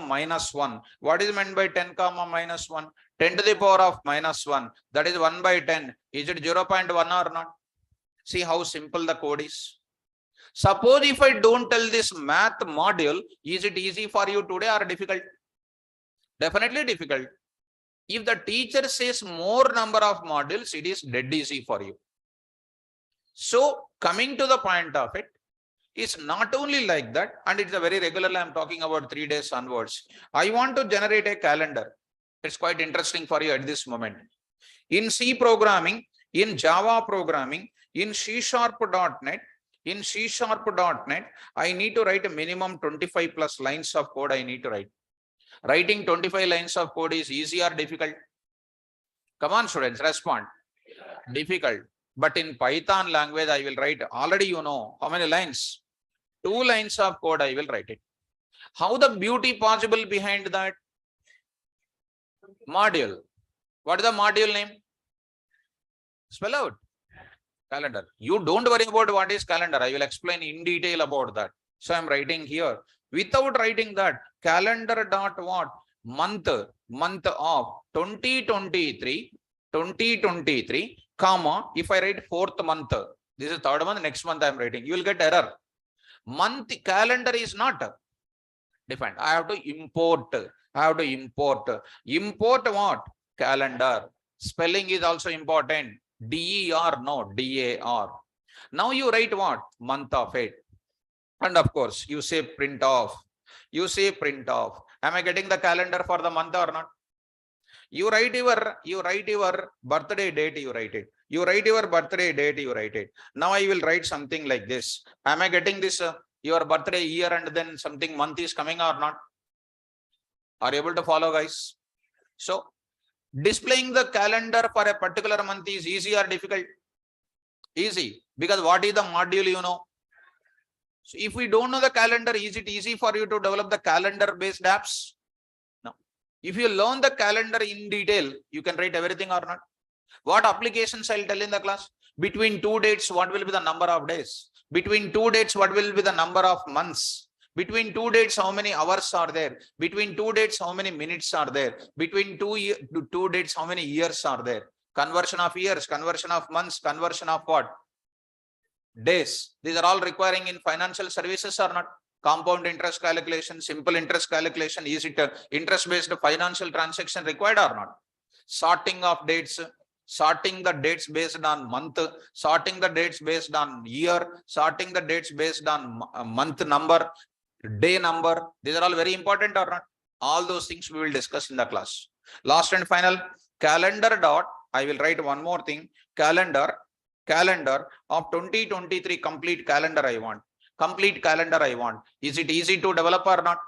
minus 1. What is meant by 10 comma minus 1? 10 to the power of minus 1. That is 1 by 10. Is it 0.1 or not? See how simple the code is. Suppose if I don't tell this math module, is it easy for you today or difficult? Definitely difficult. If the teacher says more number of modules, it is dead easy for you. So coming to the point of it, it's not only like that, and it's a very regularly, I'm talking about 3 days onwards. I want to generate a calendar. It's quite interesting for you at this moment. In C programming, in Java programming, in C#.NET, I need to write a minimum 25 plus lines of code I need to write. Writing 25 lines of code is easy or difficult? Come on, students, respond. Difficult. But in Python language, I will write, already you know how many lines? 2 lines of code I will write it. How the beauty possible behind that? Module. What is the module name? Spell out. Calendar. You don't worry about what is calendar. I will explain in detail about that. So I'm writing here. Without writing that, calendar dot what? Month of 2023, comma, if I write 4th month, this is 3rd month, next month I'm writing, you will get error. Month calendar is not defined. I have to import. Import what? Calendar. Spelling is also important. DER, no, DAR. Now you write what? Month of it. And of course, you say print off. Am I getting the calendar for the month or not? You write your birthday date, you write it. Now I will write something like this. Am I getting this your birthday year and then something month is coming or not? Are you able to follow, guys? So displaying the calendar for a particular month is easy or difficult? Easy, because what is the module you know? So if we don't know the calendar, is it easy for you to develop the calendar based apps? No. If you learn the calendar in detail, you can write everything or not. What applications I'll tell in the class? Between 2 dates, what will be the number of days? Between 2 dates, what will be the number of months? Between 2 dates, how many hours are there? Between 2 dates, how many minutes are there? Between two dates, how many years are there? Conversion of years, conversion of months, conversion of what? Days. These are all requiring in financial services or not? Compound interest calculation, simple interest calculation. Is it interest-based financial transaction required or not? Sorting of dates, sorting the dates based on month, sorting the dates based on year, sorting the dates based on month number, day number. These are all very important or not? All those things we will discuss in the class. Last and final, calendar dot, I will write one more thing, calendar of 2023, complete calendar I want. Is it easy to develop or not?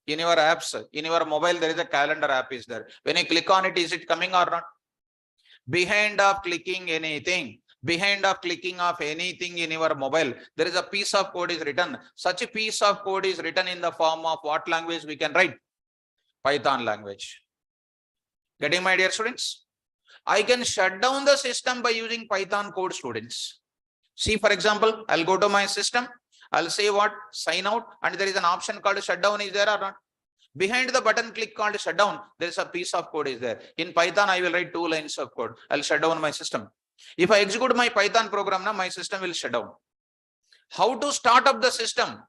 In your apps, in your mobile, there is a calendar app is there. When you click on it, is it coming or not? Behind of clicking anything in your mobile, there is a piece of code is written. Such a piece of code is written in the form of what language we can write? Python language. Getting my dear students? I can shut down the system by using Python code, students. See, for example, I'll go to my system. I'll say what? Sign out, and there is an option called shutdown. Is there or not? Behind the button click called shutdown, there is a piece of code is there. In Python, I will write 2 lines of code. I'll shut down my system. If I execute my Python program now, my system will shut down. How to start up the system?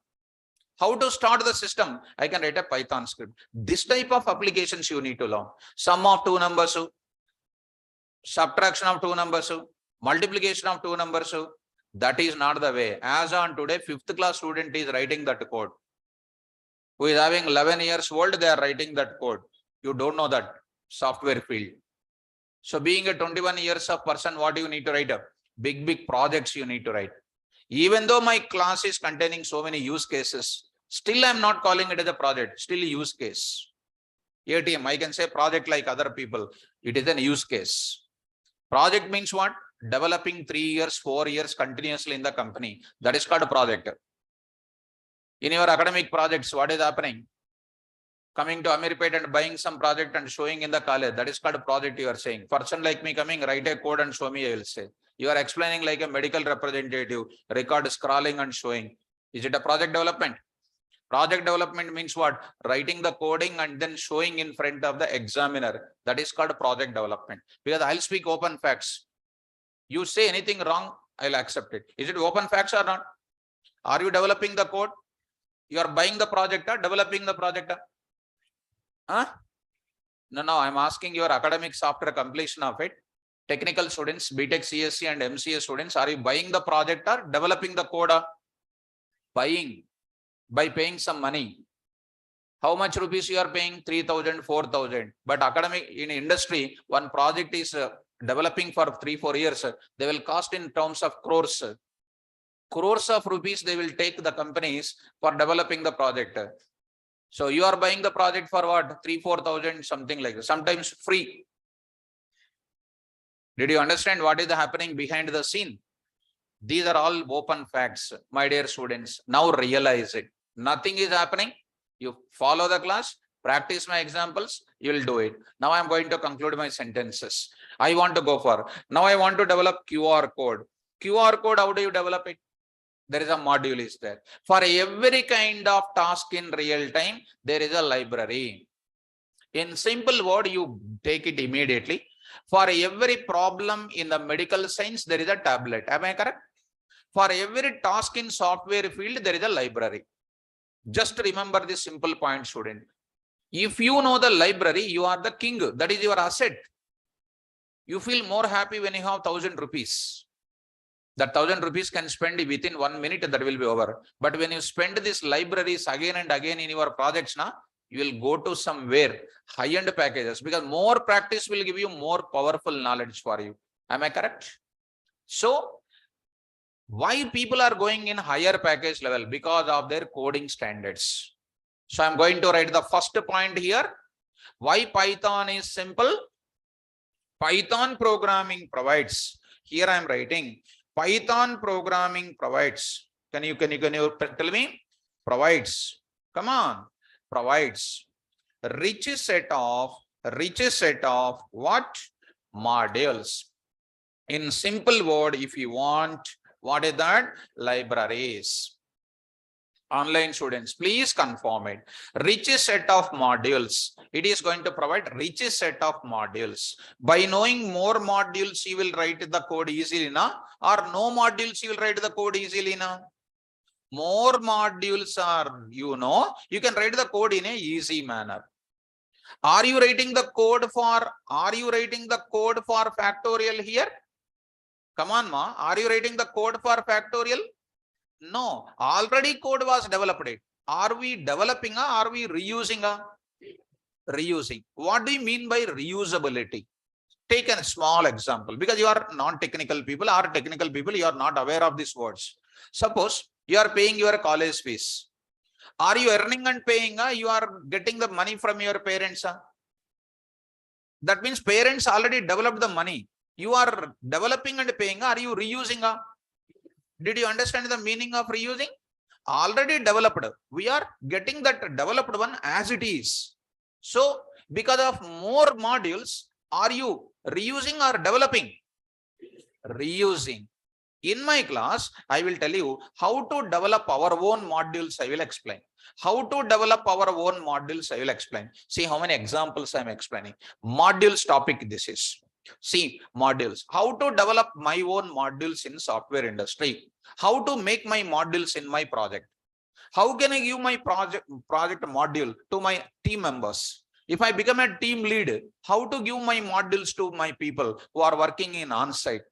I can write a Python script. This type of applications you need to learn. Sum of 2 numbers, subtraction of 2 numbers, multiplication of 2 numbers. That is not the way. As on today, 5th class student is writing that code. Who is having 11 years old, they are writing that code. You don't know that software field. So being a 21 years of person, what do you need to write? Big projects you need to write. Even though my class is containing so many use cases, still I'm not calling it as a project, still use case. ATM, I can say project like other people. It is an use case. Project means what? Developing 3 years, 4 years continuously in the company. That is called a project. In your academic projects, what is happening? Coming to Amirpet and buying some project and showing in the college, that is called a project you are saying. Person like me coming, write a code and show me, I will say. You are explaining like a medical representative, record scrolling and showing. Is it a project development? Project development means what? Writing the coding and then showing in front of the examiner. That is called project development. Because I'll speak open facts. You say anything wrong, I'll accept it. Is it open facts or not? Are you developing the code? You are buying the project or developing the project? Huh? No, I'm asking your academics after completion of it. Technical students, BTech, CSC and MCA students, are you buying the project or developing the code? Buying by paying some money. How much rupees you are paying? 3,000, 4,000. But academic in industry, one project is developing for 3-4 years. They will cost in terms of crores. Crores of rupees they will take the companies for developing the project. So you are buying the project for what? 3,000-4,000, something like that. Sometimes free. Did you understand what is happening behind the scene? These are all open facts, my dear students. Now realize it. Nothing is happening. You follow the class, practice my examples, you will do it. Now I'm going to conclude my sentences. I want to go for. Now I want to develop QR code. QR code, how do you develop it? There is a module is there. For every kind of task in real time, there is a library. In simple word, you take it immediately. For every problem in the medical science, there is a tablet. Am I correct? For every task in software field, there is a library. Just remember this simple point, student. If you know the library, you are the king. That is your asset. You feel more happy when you have 1,000 rupees. That 1,000 rupees can spend within 1 minute, that will be over. But when you spend these libraries again and again in your projects, you will go to somewhere high-end packages, because more practice will give you more powerful knowledge for you. Am I correct? So, why people are going in higher package level? Because of their coding standards. So I'm going to write the first point here. Why Python is simple? Python programming provides. Here I'm writing Python programming provides. Can you tell me? Provides. Come on. Provides rich set of what? Modules. In simple word, if you want, what is that? Libraries. Online students, please confirm it. Rich set of modules. It is going to provide rich set of modules. By knowing more modules, you will write the code easily, or no modules, you will write the code easily, More modules are, you can write the code in a easy manner. Are you writing the code for factorial here? Come on, are you writing the code for factorial? No, already code was developed. Are we developing or are we reusing? Reusing. What do you mean by reusability? Take a small example, because you are non-technical people or technical people, you are not aware of these words. Suppose you are paying your college fees. Are you earning and paying? You are getting the money from your parents. That means parents already developed the money. You are developing and paying. Are you reusing? Did you understand the meaning of reusing? Already developed. We are getting that developed one as it is. So, because of more modules, are you reusing or developing? Reusing. In my class, I will tell you how to develop our own modules. I will explain. How to develop our own modules, I will explain. See how many examples I am explaining. Modules topic this is. See, modules. How to develop my own modules in software industry. How to make my modules in my project. How can I give my project module to my team members? If I become a team lead, how to give my modules to my people who are working in on-site?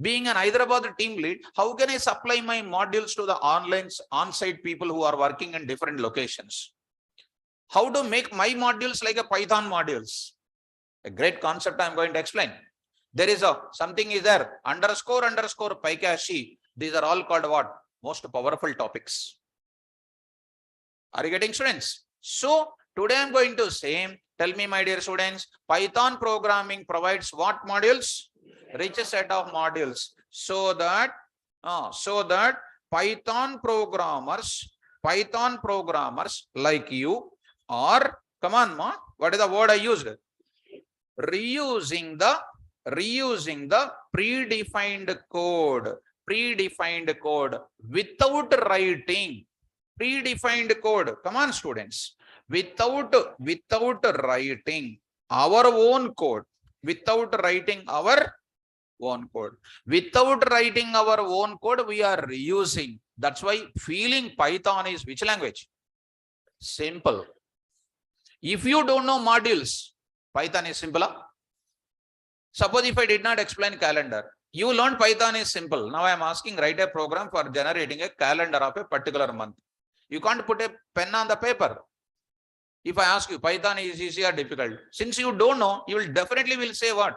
Being an Hyderabad team lead, how can I supply my modules to the on-site people who are working in different locations? How to make my modules like a Python modules? A great concept I'm going to explain. There is something is there, underscore PyCache. These are all called what? Most powerful topics. Are you getting, students? So today I'm going to say, tell me, my dear students, Python programming provides what modules? Rich set of modules, so that Python programmers Python programmers like you are, come on, ma, what is the word I used? Reusing the predefined code without writing predefined code. Come on, students, without writing our own code, without writing our own code. Without writing our own code, we are reusing. That's why feeling Python is which language? Simple. If you don't know modules, Python is simple. Suppose if I did not explain calendar, you learned Python is simple. Now I am asking, write a program for generating a calendar of a particular month. You can't put a pen on the paper. If I ask you, Python is easy or difficult? Since you don't know, you will definitely say what?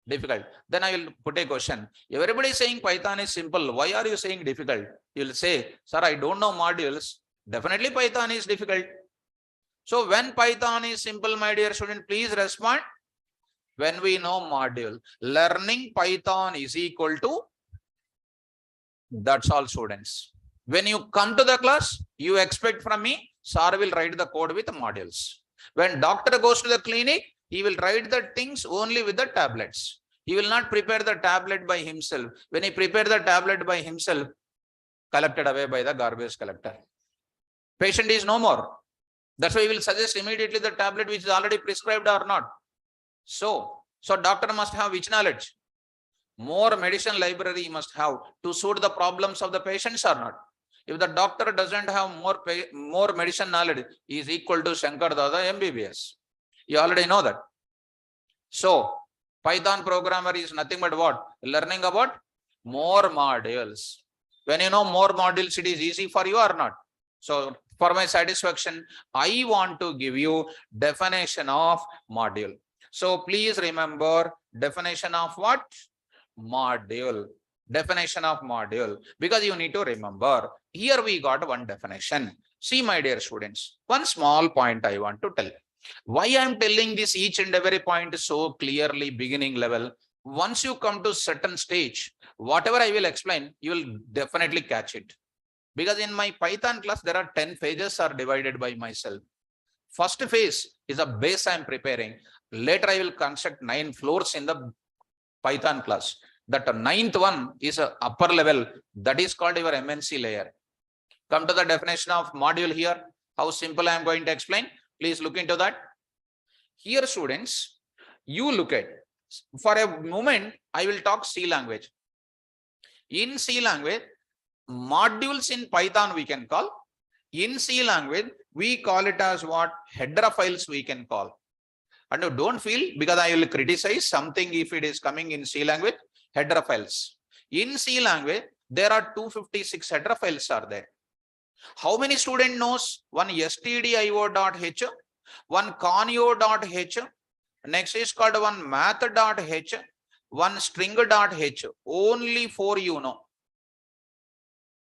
Difficult. Then I will put a question. Everybody is saying Python is simple. Why are you saying difficult? You will say, sir, I don't know modules. Definitely Python is difficult. So when Python is simple, my dear student, please respond. When we know module, learning Python is equal to, that's all, students. When you come to the class, you expect from me, sir will write the code with modules. When doctor goes to the clinic, he will write the things only with the tablets. He will not prepare the tablet by himself. When he prepare the tablet by himself, collected away by the garbage collector. Patient is no more. That's why he will suggest immediately the tablet which is already prescribed or not. So doctor must have which knowledge? More medicine library he must have to suit the problems of the patients or not. If the doctor doesn't have more medicine knowledge, he is equal to Shankar Dada MBBS. You already know that. So Python programmer is nothing but what? Learning about more modules. When you know more modules, it is easy for you or not? So for my satisfaction, I want to give you definition of module. So please remember definition of what? Module. Definition of module. Because you need to remember. Here we got one definition. See, my dear students, one small point I want to tell. Why I am telling this each and every point so clearly beginning level. Once you come to certain stage, whatever I will explain, you will definitely catch it. Because in my Python class, there are 10 phases are divided by myself. First phase is a base I am preparing. Later I will construct 9 floors in the Python class. That 9th one is a upper level. That is called your MNC layer. Come to the definition of module here. How simple I am going to explain. Please look into that. Here, students, you look at. For a moment, I will talk C language. In C language, modules in Python we can call. In C language, we call it as what? Header files we can call. And don't feel because I will criticize something if it is coming in C language, header files. In C language, there are 256 header files are there. How many student knows? One stdio.h, one conio.h, next is called one math.h, one string.h. Only 4 you know.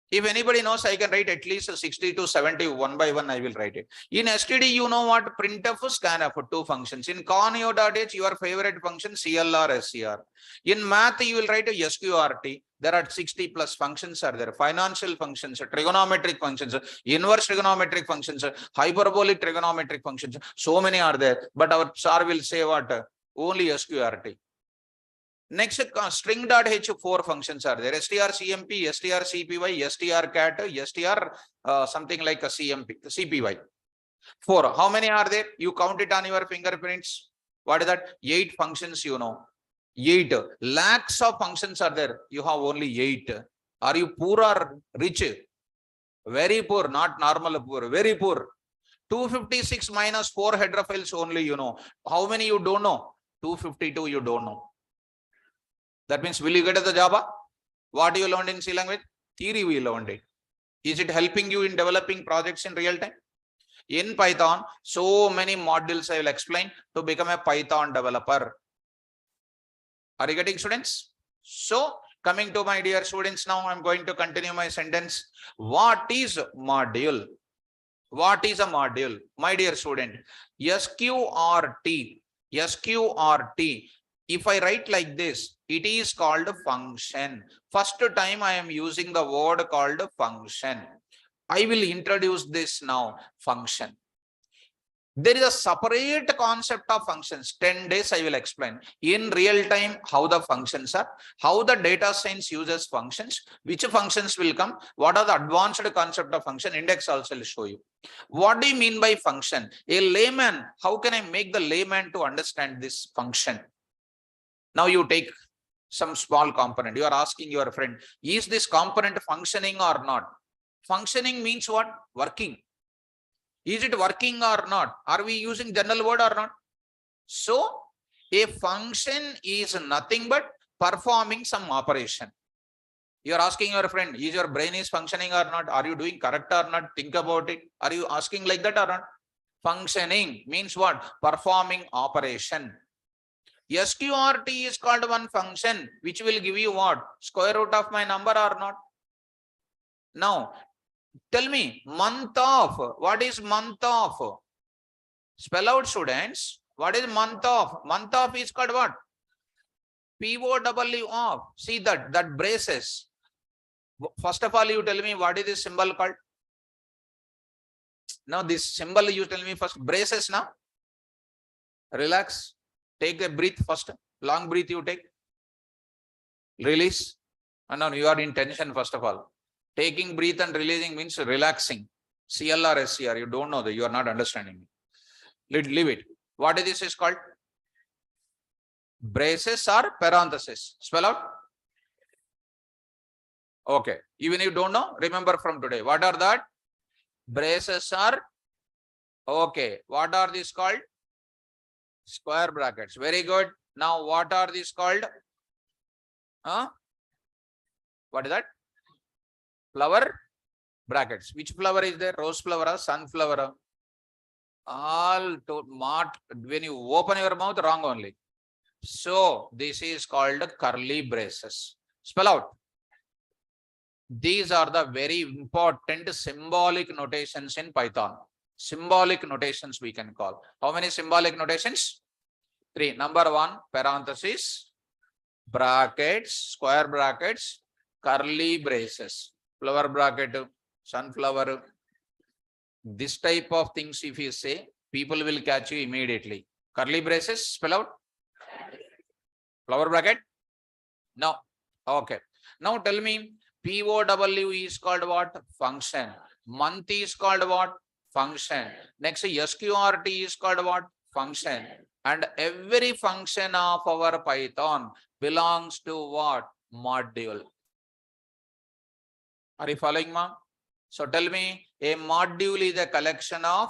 If anybody knows, I can write at least 60 to 70, one by one I will write it. In std, you know what? Printf, scanf, 2 functions. In conio.h, your favorite function CLR, SCR. In math, you will write a SQRT. There are 60 plus functions are there. Financial functions, trigonometric functions, inverse trigonometric functions, hyperbolic trigonometric functions. So many are there. But our sir will say what? Only SQRT. Next, string.h, 4 functions are there. strcmp, strcpy, strcat, str something like a cpy. 4. How many are there? You count it on your fingerprints. What is that? 8 functions you know. 8 lakhs of functions are there. You have only 8. Are you poor or rich? Very poor, not normal poor, very poor. 256 minus 4 header files only you know. How many you don't know? 252 you don't know. That means, will you get the Java? What you learned in C language? Theory we learned it. Is it helping you in developing projects in real time? In Python, so many modules I will explain to become a Python developer. Are you getting, students? So, coming to my dear students, now I'm going to continue my sentence. What is module? What is a module? My dear student, SQRT. SQRT. If I write like this, it is called a function. First time I am using the word called a function. I will introduce this now, function. There is a separate concept of functions. 10 days I will explain in real time how the functions are, how the data science uses functions, which functions will come, what are the advanced concept of function. Index also will show you. What do you mean by function? A layman, how can I make the layman to understand this function? Now you take some small component. You are asking your friend, is this component functioning or not? Functioning means what? Working. Is it working or not? Are we using general word or not? So a function is nothing but performing some operation. You are asking your friend, is your brain is functioning or not? Are you doing correct or not? Think about it. Are you asking like that or not? Functioning means what? Performing operation. SQRT is called one function which will give you what? Square root of my number or not? Now, tell me, month of. What is month of? Spell out, students. What is month of? Month of is called what? POW of. See that braces. First of all, you tell me what is this symbol called? Now this symbol you tell me first. Braces now. Relax. Take a breath first. Long breath you take. Release. And now you are in tension first of all. Taking breath and releasing means relaxing. CL or SCR. You don't know that. You are not understanding. Leave it. What is this called? Braces or parenthesis. Spell out. Okay. Even if you don't know, remember from today. What are that? Braces are. Okay. What are these called? Square brackets. Very good. Now what are these called? What is that? Flower brackets. Which flower is there? Rose flower or sunflower? All to mark when you open your mouth, wrong only. So this is called curly braces. Spell out. These are the very important symbolic notations in Python. Symbolic notations we can call. How many symbolic notations? 3. Number 1, parenthesis, brackets, square brackets, curly braces, flower bracket, sunflower. This type of things if you say, people will catch you immediately. Curly braces, spell out. Flower bracket? No. Okay. Now tell me, POW is called what? Function. Month is called what? Function. Next, SQRT is called what? Function. And every function of our Python belongs to what? Module. Are you following, ma'am? So tell me, a module is a collection of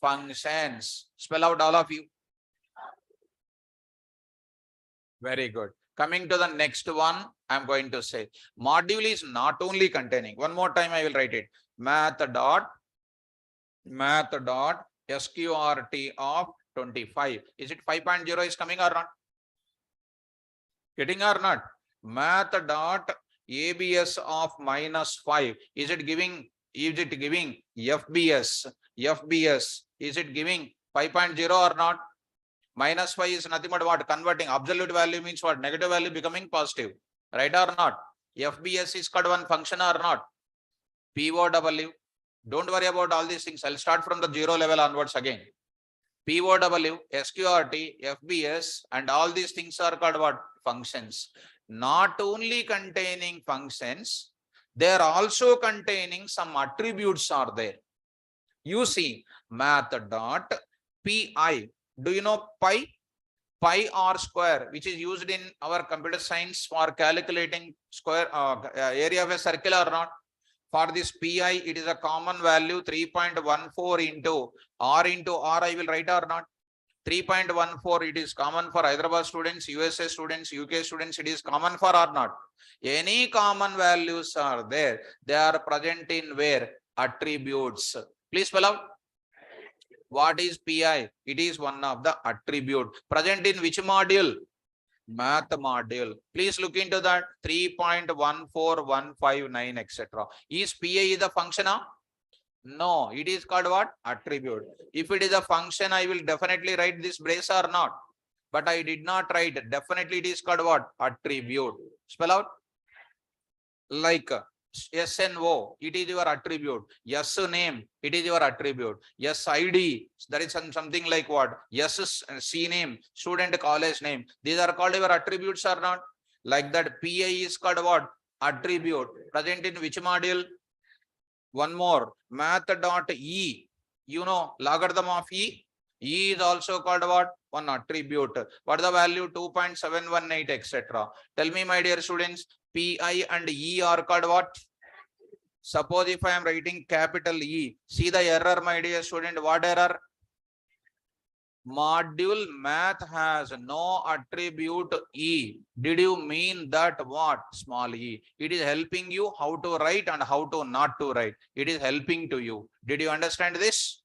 functions. Spell out all of you. Very good. Coming to the next one, I'm going to say module is not only containing. One more time I will write it. Math dot SQRT of 25. Is it 5.0 is coming or not? Getting or not? Math dot ABS of -5. Is it giving FBS? FBS. Is it giving 5.0 or not? -5 is nothing but what? Converting. Absolute value means what? Negative value becoming positive. Right or not? FBS is called one function or not? POW. Don't worry about all these things. I'll start from the 0 level onwards again. POW, SQRT, FBS, and all these things are called what? Functions. Not only containing functions, they are also containing some attributes are there. You see, math dot pi. Do you know pi? Pi r square, which is used in our computer science for calculating square area of a circle or not? For this pi, it is a common value 3.14 into r. I will write or not? 3.14, it is common for Hyderabad students, USA students, UK students, it is common for or not? Any common values are there. They are present in where? Attributes. Please spell out. What is pi? It is one of the attribute. Present in which module? Math module. Please look into that. 3.14159, etc. Is pi the function of? No, it is called what? Attribute. If it is a function, I will definitely write this brace or not. But I did not write. Definitely it is called what? Attribute. Spell out. Like SNO, it is your attribute. Yes name, it is your attribute. Yes ID, that is something like what? Yes C name, student college name. These are called your attributes or not? Like that PI is called what? Attribute. Present in which module? One more, math.E. You know, logarithm of E. E is also called what? One attribute. What is the value? 2.718, etc. Tell me, my dear students, PI and E are called what? Suppose if I am writing capital E, see the error, my dear student. What error? Module math has no attribute E. Did you mean that what? Small e. It is helping you how to write and how to not to write. It is helping to you. Did you understand this?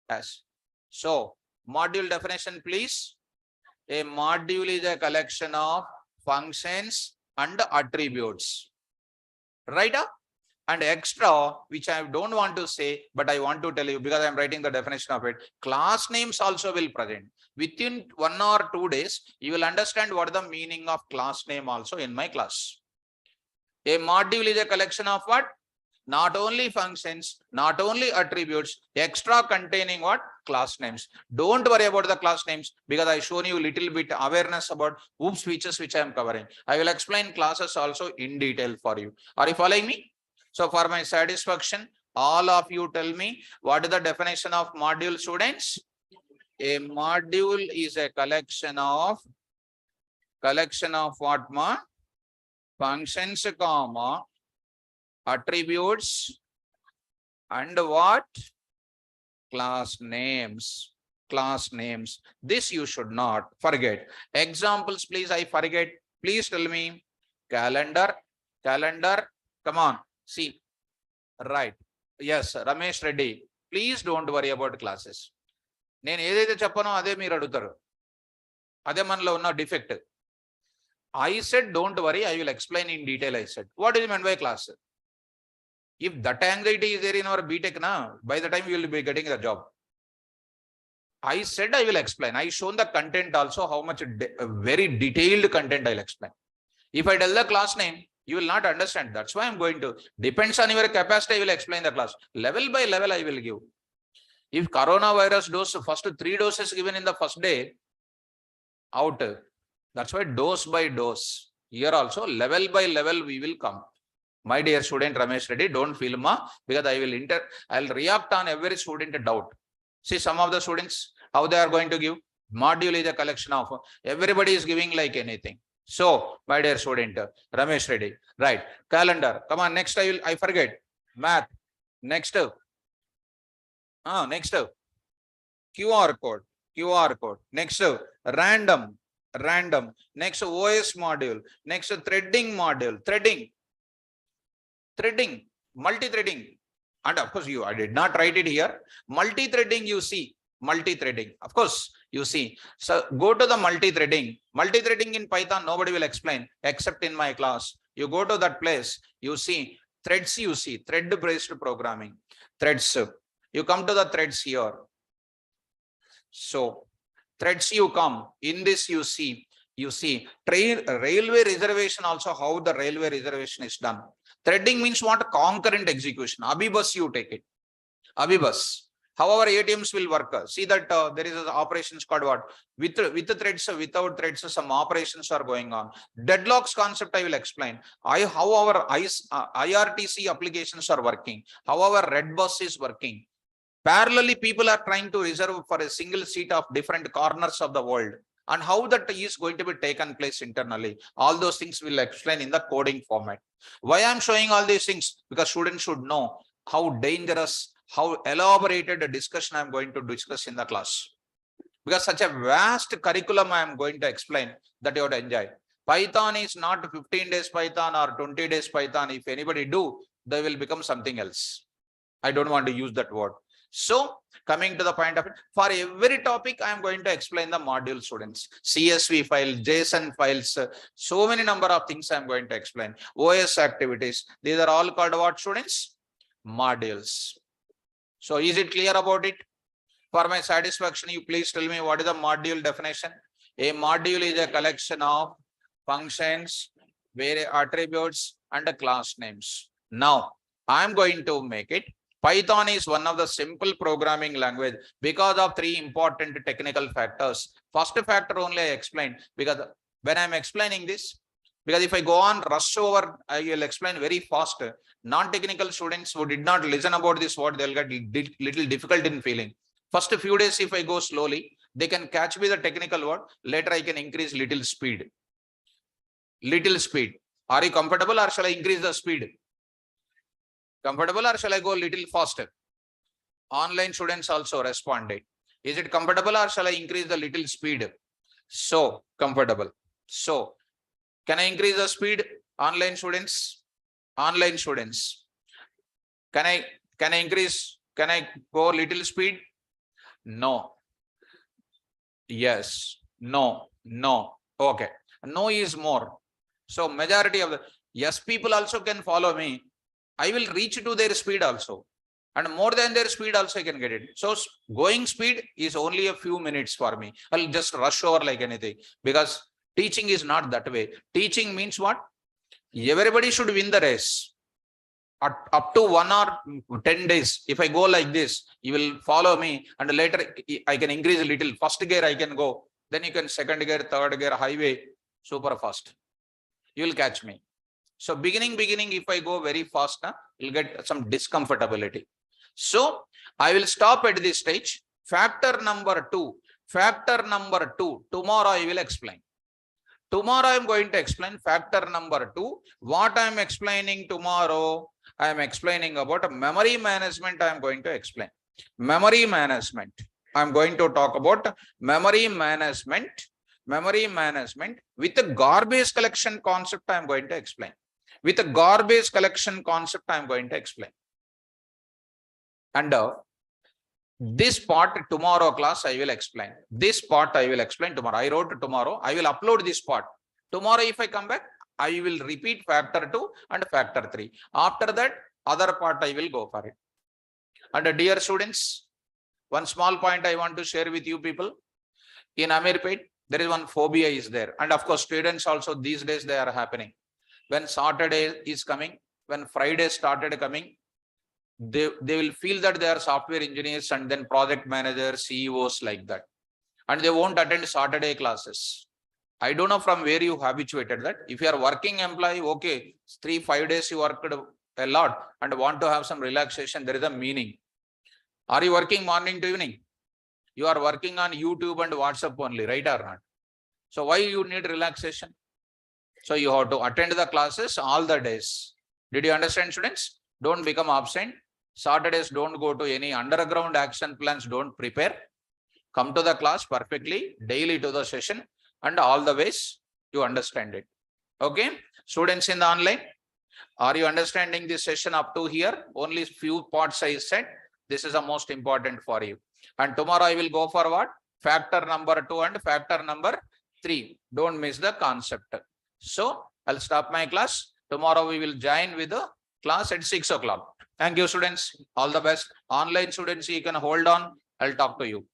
Yes. So, module definition, please. A module is a collection of functions and attributes. Right? And extra, which I don't want to say, but I want to tell you because I'm writing the definition of it. Class names also will present. Within 1 or 2 days, you will understand what the meaning of class name also in my class. A module is a collection of what? Not only functions, not only attributes, extra containing what? Class names. Don't worry about the class names because I shown you little bit awareness about OOPS features which I am covering. I will explain classes also in detail for you. Are you following me? So for my satisfaction, all of you tell me what is the definition of module, students? A module is a collection of what, ma? Functions, comma, attributes, and what? Class names. Class names. This you should not forget. Examples, please. I forget. Please tell me. Calendar. Calendar. Come on. See. Right. Yes, Ramesh Reddy. Please don't worry about classes. నేను ఏదైతే చెప్పానో అదే మీరు అడుగుతారు. అదే మనలో ఉన్న defect. I said don't worry, I will explain in detail. I said, what is meant by class? If that anxiety is there in our BTech, by the time you will be getting the job. I said I will explain. I shown the content also, how much very detailed content I'll explain. If I tell the class name, you will not understand. That's why I'm going to. Depends on your capacity, I will explain the class. Level by level, I will give. If coronavirus dose, first 3 doses given in the first day, out. That's why dose by dose. Here also, level by level, we will come. My dear student Ramesh Reddy, don't feel because I'll react on every student doubt. See some of the students, how they are going to give. Module is a collection of, everybody is giving like anything. So, my dear student, Ramesh Reddy, right? Calendar. Come on, next I forget. Math. Next. Next. QR code. QR code. Next. Random. Random. Next. OS module. Next. Threading module. Threading. Threading. Multi-threading. And of course, I did not write it here. Multi-threading, you see. Multi-threading. Of course, you see. So go to the multi-threading. Multi-threading in Python, nobody will explain except in my class. You go to that place, you see threads, you see thread-based programming. Threads. You come to the threads here. So threads you come. In this you see railway reservation also, how the railway reservation is done. Threading means what? Concurrent execution. Abibus you take it. Abibus. How our ATMs will work. See that there is operations called what? With threads, without threads, some operations are going on. Deadlocks concept I will explain. How our IRTC applications are working. How our red bus is working. Parallelly, people are trying to reserve for a single seat of different corners of the world. And how that is going to be taken place internally. All those things will explain in the coding format. Why I'm showing all these things? Because students should know how dangerous, how elaborated a discussion I'm going to discuss in the class. Because such a vast curriculum I am going to explain that you have to enjoy. Python is not 15 days Python or 20 days Python. If anybody do, they will become something else. I don't want to use that word. So coming to the point of it, for every topic, I am going to explain the module, students. CSV files, JSON files, so many number of things I am going to explain. OS activities, these are all called what, students? Modules. So is it clear about it? For my satisfaction, you please tell me what is the module definition. A module is a collection of functions, various attributes, and class names. Now I'm going to make it. Python is one of the simple programming language because of three important technical factors. First factor only I explained, because when I'm explaining this, because if I go on rush over, I will explain very fast. Non-technical students who did not listen about this word, they'll get little difficult in feeling. First few days, if I go slowly, they can catch me the technical word. Later, I can increase little speed. Little speed. Are you comfortable, or shall I increase the speed? Comfortable, or shall I go little faster? Online students also responded. Is it comfortable, or shall I increase the little speed? So comfortable. So can I increase the speed? Online students, online students. Can I increase? Can I go little speed? No. Yes. No. No. Okay. No is more. So majority of the yes people also can follow me. I will reach to their speed also. And more than their speed also I can get it. So going speed is only a few minutes for me. I'll just rush over like anything, because teaching is not that way. Teaching means what? Everybody should win the race. Up to 1 or 10 days. If I go like this, you will follow me, and later I can increase a little. First gear I can go. Then you can second gear, third gear, highway, super fast. You will catch me. So beginning, if I go very fast, you'll get some discomfortability. So I will stop at this stage. Factor number two. Tomorrow I will explain. Tomorrow I am going to explain factor number 2. What I am explaining tomorrow, I am explaining about memory management. I am going to explain memory management. I am going to talk about memory management with the garbage collection concept. I am going to explain. With a garbage collection concept, I am going to explain. And this part tomorrow class I will explain. This part I will explain tomorrow. I wrote tomorrow. I will upload this part. Tomorrow if I come back, I will repeat factor 2 and factor 3. After that, other part I will go for it. And dear students, one small point I want to share with you people. In Amirpet, there is one phobia is there. And of course, students also these days they are happening. When Saturday is coming, when Friday started coming, they will feel that they are software engineers and then project managers, CEOs like that. And they won't attend Saturday classes. I don't know from where you habituated that. If you are working employee, okay, 3-5 days you worked a lot and want to have some relaxation, there is a meaning. Are you working morning to evening? You are working on YouTube and WhatsApp only, right or not? So why you need relaxation? So you have to attend the classes all the days. Did you understand, students? Don't become absent. Saturdays don't go to any underground action plans. Don't prepare. Come to the class perfectly, daily to the session, and all the ways you understand it. Okay, students in the online, are you understanding this session up to here? Only few parts I said. This is the most important for you. And tomorrow I will go for what? Factor number 2 and factor number 3. Don't miss the concept. So I'll stop my class. Tomorrow we will join with the class at 6 o'clock. Thank you, students. All the best. Online students, you can hold on. I'll talk to you.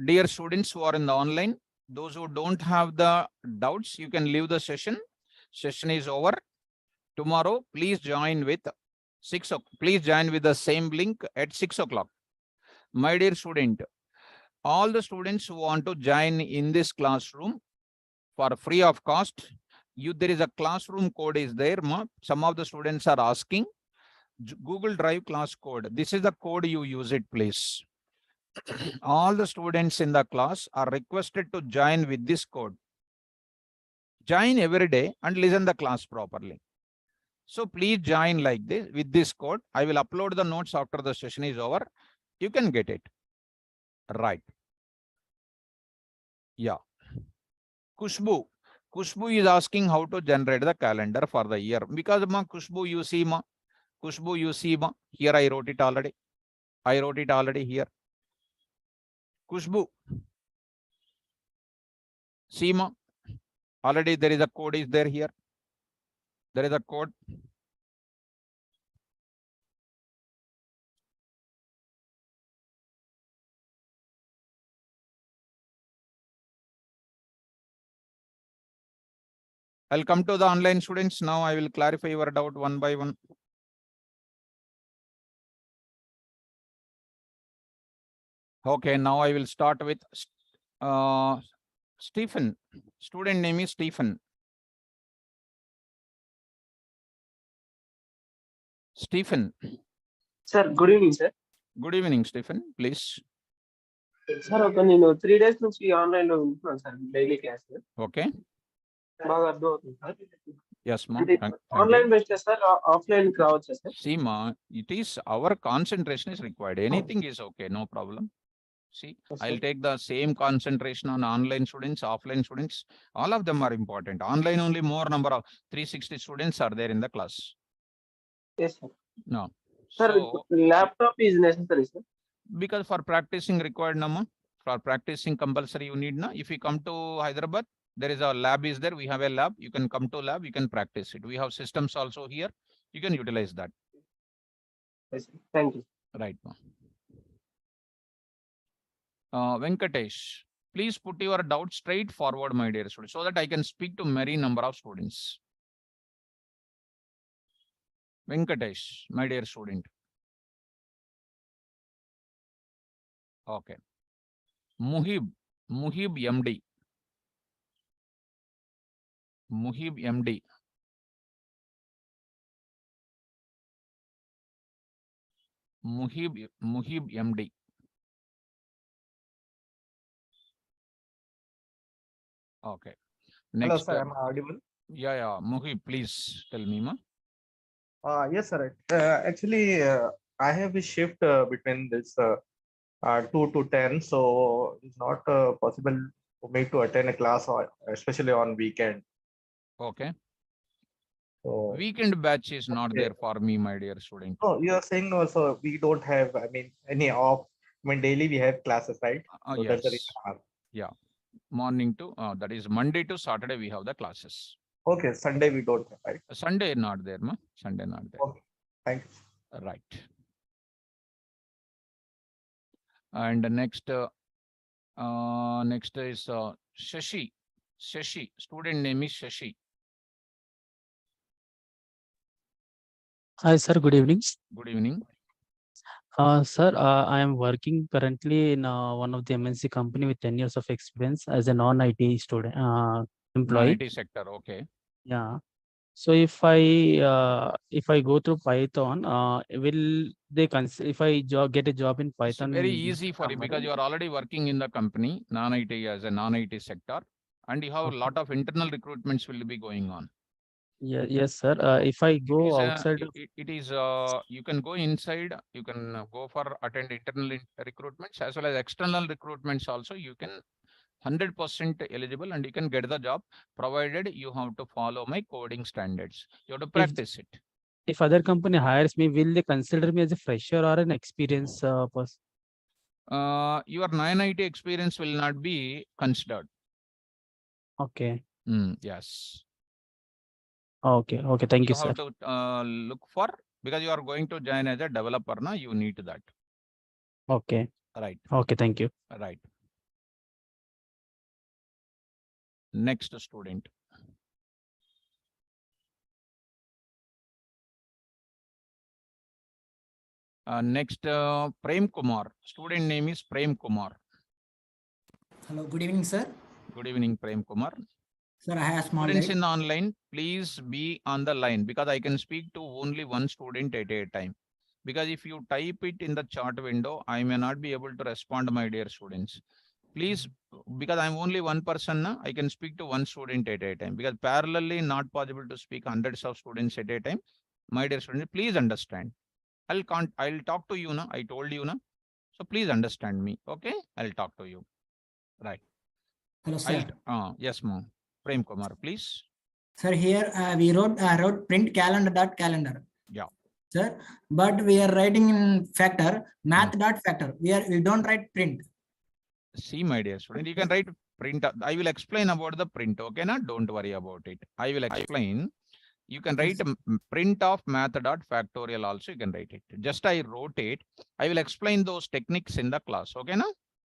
Dear students who are in the online, those who don't have the doubts, you can leave the session. Session is over. Tomorrow, please join with 6 o'clock. Please join with the same link at 6 o'clock. My dear student, all the students who want to join in this classroom for free of cost, there is a classroom code is there. Some of the students are asking. Google Drive class code. This is the code you use it, please. All the students in the class are requested to join with this code. Join every day and listen the class properly. So please join like this with this code. I will upload the notes after the session is over. You can get it. Right. Yeah. Kushbu. Kushbu is asking how to generate the calendar for the year. Because ma Kushbu you see ma. Kushbu you see ma. Here I wrote it already. I wrote it already here. Kushbu. See ma. Already there is a code is there here. There is a code. I'll come to the online students. Now I will clarify your doubt one by one. Okay, now I will start with Stephen. Student name is Stephen. Stephen. Sir, good evening, sir. Good evening, Stephen. Please. Sir ఒక నేను 3 days నుంచి online లో ఉంటున్నాను sir daily class Okay. బాగా అర్థం అవుతుంది sir. Yes, ma. అంటే online best sir offline రావచ్చా sir? See, ma, it is our concentration is required. Anything is okay, no problem. See, I'll take the same concentration on online students, offline students. All of them are important. Online only more number of 360 students are there in the class. Yes, sir. No. Sir, So, laptop is necessary, sir. because for practicing required nama, for practicing compulsory you need na. If you come to Hyderabad, there is a lab is there. We have a lab. You can come to lab. You can practice it. We have systems also here. You can utilize that. Yes, sir. Thank you. Right. Venkatesh, please put your doubt straight forward, my dear students, so that I can speak to many number of students. Venkatesh, my dear student. Okay. Muhib MD. Muhib MD. Muhib MD. Okay. Next. Hello, sir. Am I audible? Yeah. Muhib, please tell me, ma. Yes, sir. Actually, I have a shift between this 2 to 10, so it's not possible for me to attend a class, or especially on weekend. Okay. So, Weekend batch is not okay. there for me, my dear student. No, you are saying also we don't have, I mean, any off. I mean, daily we have classes, right? So Yes. that's the reason I asked. Yeah. Morning to, that is Monday to Saturday we have the classes. Okay, Sunday we don't have, right? Sunday not there, ma. Sunday not there. Okay, thank you. Right. And next is Shashi. Shashi. Student name is Shashi. Hi, sir. Good evening. Good evening. Sir, I am working currently in one of the MNC company with 10 years of experience as a non-IT student employee. Non-IT sector. Okay. Yeah. So if I go through Python, will they consider if I get a job in It's Python? very easy for you because you are already working in the company, non-IT as a non-IT sector, and you have a lot of internal recruitments will be going on. Yeah, yes, sir. If I go outside, it is you can go inside, you can go for attend internal recruitments as well as external recruitments also. You can 100% eligible and you can get the job provided you have to follow my coding standards. You have to practice it. If other company hires me, will they consider me as a fresher or an experienced person? Your non-IT experience will not be considered. Okay. Yes. Okay. Thank you, sir. You have to look for, because you are going to join as a developer, na, you need that. Okay. Right. Okay, thank you. Right. Next student. Next, Prem Kumar. Student name is Prem Kumar. Hello, good evening, sir. Good evening, Prem Kumar. Sir, I have small Students doubt. in the online, please be on the line because I can speak to only one student at a time. Because if you type it in the chat window, I may not be able to respond, my dear students. Please, because I'm only one person, na, I can speak to one student at a time because parallelly not possible to speak hundreds of students at a time. My dear students, please understand. I'll talk to you now. I told you now. So please understand me. Okay, I'll talk to you. Right. Hello, sir. Yes, ma'am. Prem Kumar, please. Sir, here we wrote print calendar dot calendar. Yeah. Sir, but we are writing in factor math dot factor. We don't write print. See, my dear student, you can write print. I will explain about the print. Okay, na? Don't worry about it. I will explain. You can write print of math dot factorial also. You can write it. Just I wrote it. I will explain those techniques in the class. Okay, na?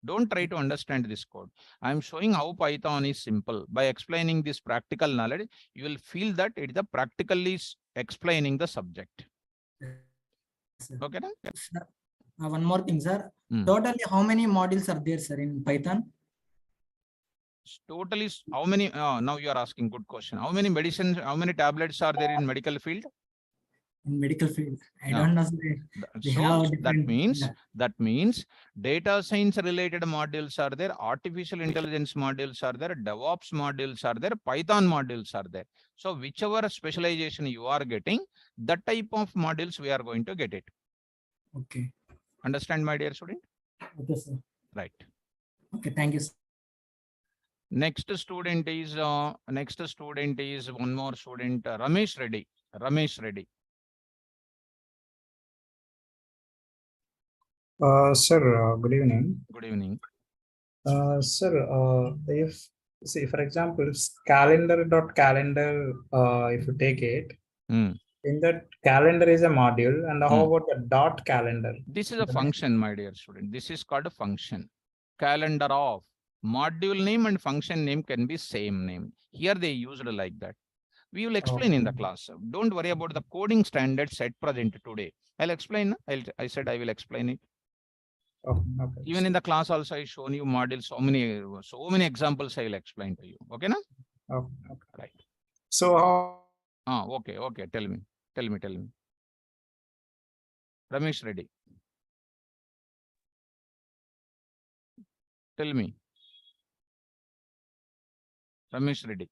Don't try to understand this code. I'm showing how Python is simple. By explaining this practical knowledge, you will feel that it is the practically explaining the subject. Sir. Okay, na? Sir, one more thing, sir. Hmm. Totally, how many modules are there, sir, in Python? Totally, how many? Now you are asking good question. How many medicines? How many tablets are there in medical field? In medical field, I No. don't know. Sir. They So have that different- means data science related modules are there, artificial intelligence modules are there, DevOps modules are there, Python modules are there. So whichever specialization you are getting, that type of modules we are going to get it. Okay. Understand, my dear student? Okay, sir. Right. Okay, thank you, sir. Next student is one more student, Ramesh Reddy. Ramesh Reddy. Sir, good evening. Good evening. Sir, if see, for example, calendar.calendar, if you take it, Hmm. in that calendar is a module, and how about the dot calendar? This is a function, my dear student. This is called a function. Calendar of module name and function name can be same name. Here they used like that. We will explain in the class. Don't worry about the coding standards at present today. I'll explain. I said I will explain it. Okay. Even in the class also, I shown you modules. So many examples I will explain to you. Okay, na? Okay. Right. So how? Okay. Tell me. Ramesh Reddy. Tell me. Ramesh Reddy.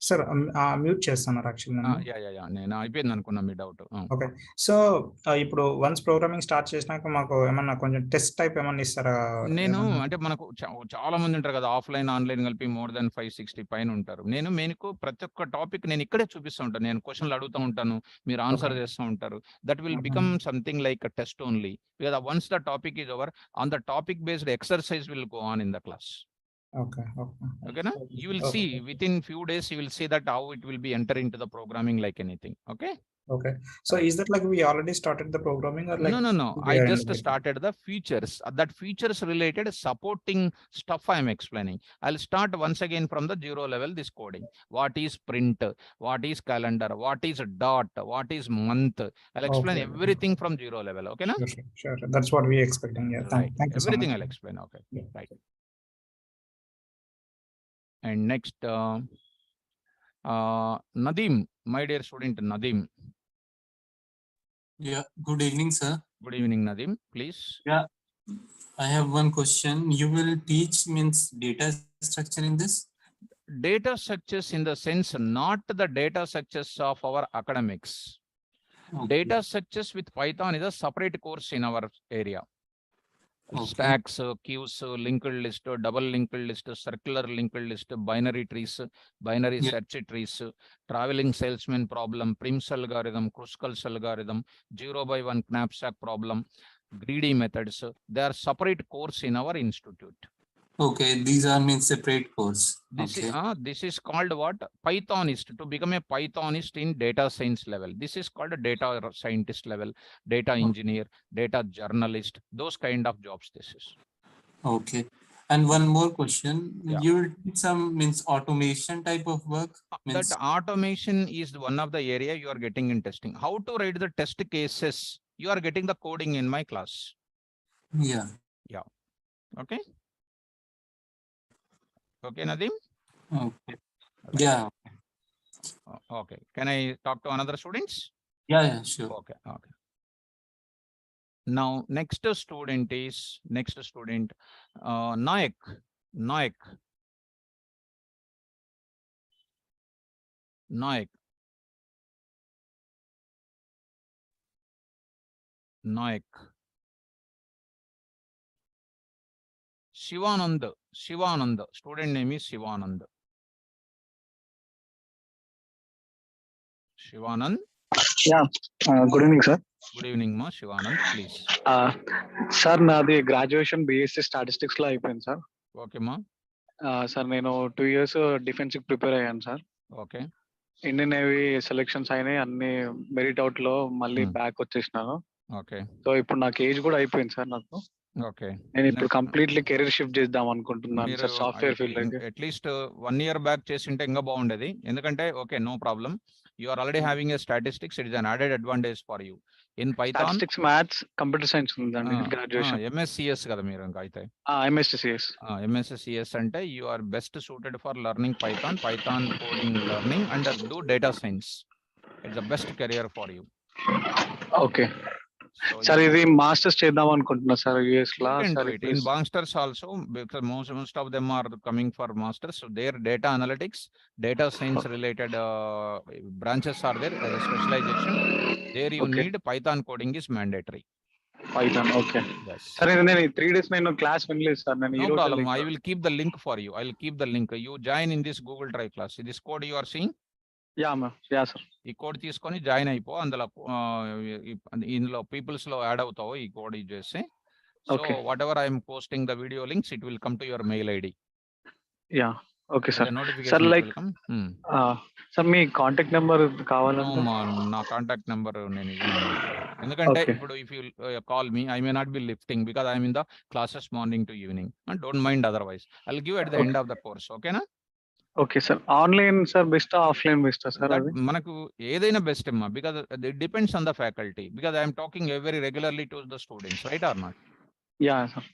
Sir, mute చేస్తున్నారు actually yeah నేను అయిపోయింది అనుకున్నా మీ doubt. Okay. So ఇప్పుడు once programming start చేసినాక మాకు ఏమన్నా కొంచెం test type ఏమన్నా ఇస్తారా? నేను అంటే మనకు చాలా మంది ఉంటారు కదా, ఆఫ్లైన్ ఆన్లైన్ కలిపి మోర్ దెన్ 560 పైన ఉంటారు. నేను మీకు ప్రతి ఒక్క టాపిక్ నేను ఇక్కడే చూపిస్తూ ఉంటాను. నేను క్వశ్చన్లు అడుగుతూ ఉంటాను, మీరు ఆన్సర్ చేస్తూ ఉంటారు. That will become something like test only because once the topic is over on the topic based exercise will go on in the class. Okay. Okay, you will see within few days you will see that how it will be enter into the programming like anything. Okay. So is that like we already started the programming or like? No. I just started the features. That features related supporting stuff I am explaining. I'll start once again from the 0 level this coding. What is print? What is calendar? What is dot? What is month? I'll explain everything from 0 level. Okay, na? Sure. That's what we expecting. Yeah. Right. Thank you so Everything much. I'll explain. Okay. Right. And next, Nadeem, my dear student Nadeem. Yeah, good evening, sir. Good evening, Nadeem. Please. Yeah, I have one question. You will teach means data structure in this? Data structures in the sense, not the data structures of our academics. Okay. Data structures with Python is a separate course in our area. Okay. Stacks, queues, linked list, double linked list, circular linked list, binary trees, binary Yeah. search trees, traveling salesman problem, Prim's algorithm, Kruskal's algorithm, 0x1 knapsack problem, greedy methods. They are separate course in our institute. Okay, these are means separate course. This is called what? Pythonist. To become a Pythonist in data science level. This is called a data scientist level, data engineer, data journalist, those kind of jobs this is. Okay. And one more question. Yeah. You will teach some means automation type of work? That automation is one of the area you are getting in testing. How to write the test cases? You are getting the coding in my class. Yeah. Okay. Okay, Nadeem? Okay. Yeah, Okay. Can I talk to another students? yeah, sure. Okay. Okay. Now, next student, Naik. Naik. Naik. Naik. Shivanand. Shivanand. Student name is Shivanand. Shivanand. Yeah, good evening, sir. Good evening, ma. Shivanand, please. Sir నాది graduation BSc statistics లో అయిపోయింది sir. Okay, ma. Sir నేను 2 years defence కి prepare అయ్యాను sir. Okay. Indian navy selections అయినాయి, అన్ని merit out లో మళ్ళీ Hmm. బ్యాక్ వచ్చేసినాను. Okay. సో ఇప్పుడు నాకు ఏజ్ కూడా అయిపోయింది సార్. నాకు Okay. నేను ఇప్పుడు కంప్లీట్లీ కెరీర్ షిఫ్ట్ చేద్దాం అనుకుంటున్నాను sir software field. At least 1 year back చేసింటే ఇంకా బాగుండేది. ఎందుకంటే okay, no problem. You are already having a statistics. It is an added advantage for you. In python statistics, maths, computer science ఉందండి graduation. MSCS కదా మీరు ఇంకా అయితే. ఎంఎస్సిఎస్. ఎంఎస్సిఎస్ అంటే you are best suited for learning python coding learning and do data science. It's the best career for you. Okay sir, ఇది masters చేద్దాం అనుకుంటున్నా sir US law. In masters also, because most of them are coming for masters, so their data analytics, data science related branches are there as a specialization. There you need Python coding is mandatory. Python, okay. Yes. Sir, నేను 3 days నేను class వినలేదు sir. నేను No problem. I will keep the link for you. I will keep the link. You join in this Google Drive class. This code you are seeing? Yeah ma'am, yeah sir. ఈ code తీసుకొని join అయిపో. అందులో ఇందులో peoples లో add అవుతావు ఈ code use చేసి. So what ever I'm posting the video links, it will come to your mail ID. Yeah okay sir. Sir like sir me contact number కావాలంటే? నా కాంటాక్ట్ నెంబర్ నేను ఎందుకంటే ఇప్పుడు if you call me, I may not be lifting because I'm in the classes morning to evening. Don't mind otherwise. I will give at the end of the course. ఓకేనా? Okay sir. Online sir best, offline best sir? అది మనకు ఏదైనా best అమ్మా, because it depends on the faculty. Because I'm talking very regularly to the students, right or not? Yeah sir.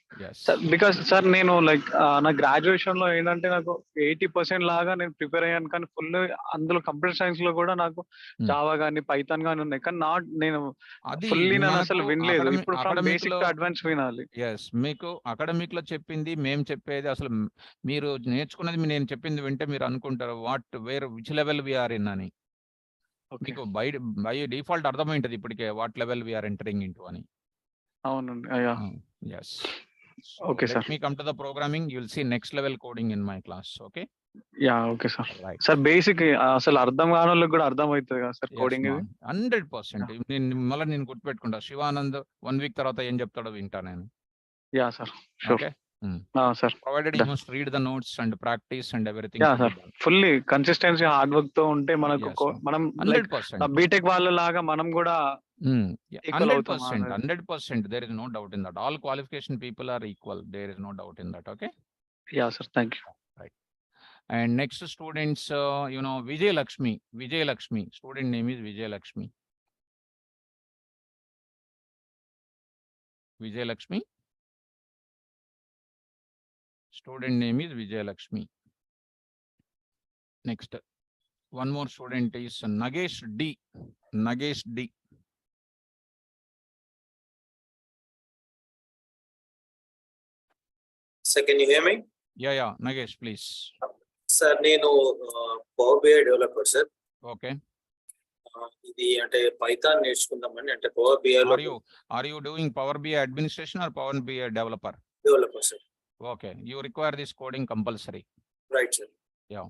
Because sir నేను like నా graduation లో ఏంటంటే నాకు 80% లాగా నేను ప్రిపేర్ అయ్యాను, కానీ ఫుల్ అందులో కంప్యూటర్ సైన్స్ లో కూడా నాకు జావా గానీ పైథాన్ గానీ ఉన్నాయి, కానీ నేను ఫుల్లీ నేను అసలు వినలేదు. ఇప్పుడు ఫ్రమ్ బేసిక్ టు అడ్వాన్స్ వినాలి. ఎస్, మీకు అకాడమిక్ లో చెప్పింది మేము చెప్పేది అసలు మీరు నేర్చుకున్నది నేను చెప్పింది వింటే మీరు అనుకుంటారు విచ్ లెవెల్ వీఆర్ ఇన్ అని. మీకు బై డిఫాల్ట్ అర్థమైంటది ఇప్పటికే what level we are entering into అని. అవునండి. Yes. Okay, sir. Let me come to the programming. You will see next level coding in my class. Okay. Yeah. Okay, sir. Right. Sir, basic అసలు అర్థం కాని వాళ్ళకి కూడా అర్థం అవుతుంది కదా సార్ కోడింగ్? 100%. మళ్ళీ నేను గుర్తుపెట్టుకుంటా. శివానంద్ 1 week తర్వాత ఏం చెప్తాడో వింటా నేను. Yeah, sir. Sure. Okay. Sir. Provided you must read the notes and practice and everything. Yeah, sir. Fully consistency, hard work తో ఉంటే మనకు మనం 100%. బీటెక్ వాళ్ళ లాగా మనం కూడా 100%. There is no doubt in that. All qualification people are equal. There is no doubt in that. Okay. Yeah, sir. Thank you. Right. And next students, Vijay Lakshmi. Student name is Vijay Lakshmi. Student name is Vijay Lakshmi. Next, one more student is Nagesh D. Sir, can you hear me? Yeah, Nagesh, please. Sir, నేను power BI developer sir. Okay. ఇది అంటే python నేర్చుకుందామని, అంటే power BI లో. Are you doing Power BI administration or Power BI developer? Developer, sir. Okay, you require this coding compulsory. Right, sir. Yeah.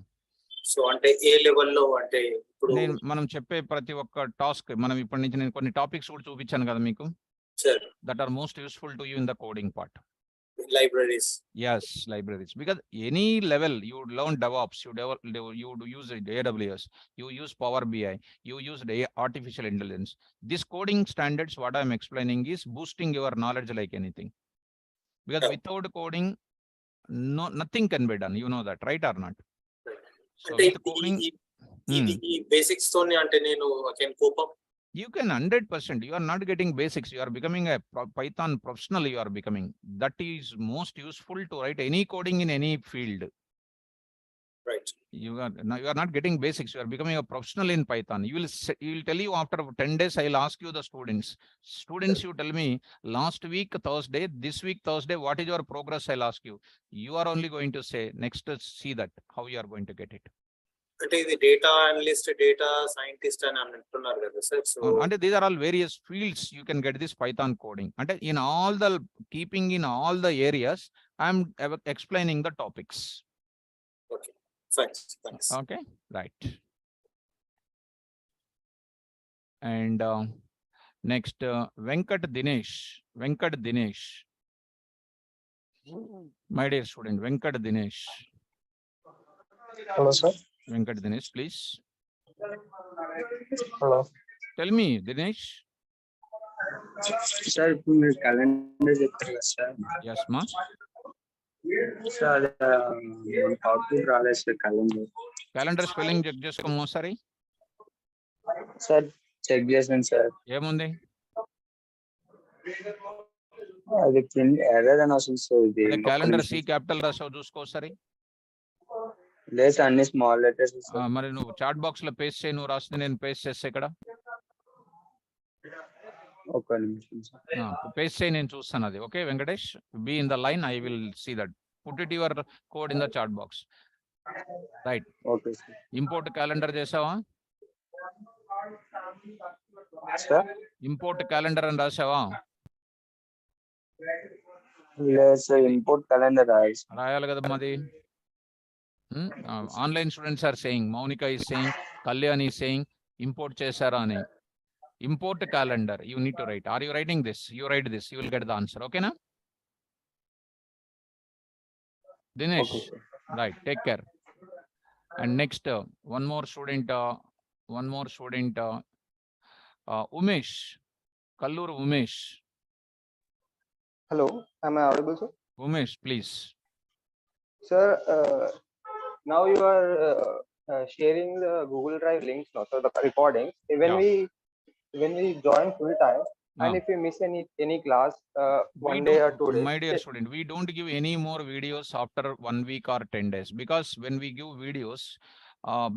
So అంటే ఏ లెవెల్లో, అంటే ఇప్పుడు మనం చెప్పే ప్రతి ఒక్క టాస్క్ మనం ఇప్పటి నుంచి నేను కొన్ని టాపిక్స్ కూడా చూపించాను కదా మీకు, sir, that are most useful to you in the coding part. Libraries. Yes, libraries. Because any level you learn DevOps, you use AWS, you use Power BI, you use artificial intelligence. This coding standards, what I am explaining is boosting your knowledge like anything. Because without coding, nothing can be done. You know that, right or not? So with coding, ఈ basics తోని అంటే నేను can cope up. You can 100%. You are not getting basics. You are becoming a Python professional. You are becoming. That is most useful to write any coding in any field. Right. You are not getting basics. You are becoming a professional in Python. You will tell you after 10 days. I'll ask you the students. Students, you tell me last week Thursday, this week Thursday, what is your progress? I'll ask you. You are only going to say next. See that how you are going to get it. అంటే ఇది data analyst, data scientist అని అంటున్నారు కదా sir. So And these are all various fields you can get this Python coding. And in all the keeping in all the areas, I'm explaining the topics. Okay, thanks. Okay, right. And next, Venkat Dinesh. My dear student, Venkat Dinesh. Hello, sir. Venkat Dinesh, please. Hello. Tell me, Dinesh. Sir, calendar sir. Yes, ma. Sir, output రాలేదు sir calendar. Calendar spelling check చేసుకోమో సరే. Sir, check చేసాను sir. ఏముంది? అది print error అని వస్తుంది sir. ఇది calendar C capital రాసావు చూసుకో సరే. లేదు సార్, అన్ని స్మాల్ లెటర్స్. మరి నువ్వు చాట్ బాక్స్ లో పేస్ట్ చేయి, నువ్వు రాస్తే నేను పేస్ట్ చేస్తా ఇక్కడ. ఒక నిమిషం సార్. పేస్ట్ చేయి, నేను చూస్తాను అది. Okay Venkatesh, be in the line, I will see that. Put it your code in the chat box. Right. Okay sir. Import calendar చేసావా? సార్, ఇంపోర్ట్ క్యాలెండర్ అని రాసావా? లేదు సార్, ఇంపోర్ట్ క్యాలెండర్ రాయాలి కదా మాది. Online students are saying, Monica is saying, Kalyan is saying, import chesara ani. Import calendar, you need to write. Are you writing this? You write this, you will get the answer. Okay, na? Dinesh, okay, right, take care. And next, one more student, Umesh, Kallur Umesh. Hello, am I audible, sir? Umesh, please. Sir, now you are sharing the Google Drive links now, so the recordings. When we join full time, and if we miss any class, 1 day or 2 days. My dear student, we don't give any more videos after 1 week or 10 days, because when we give videos,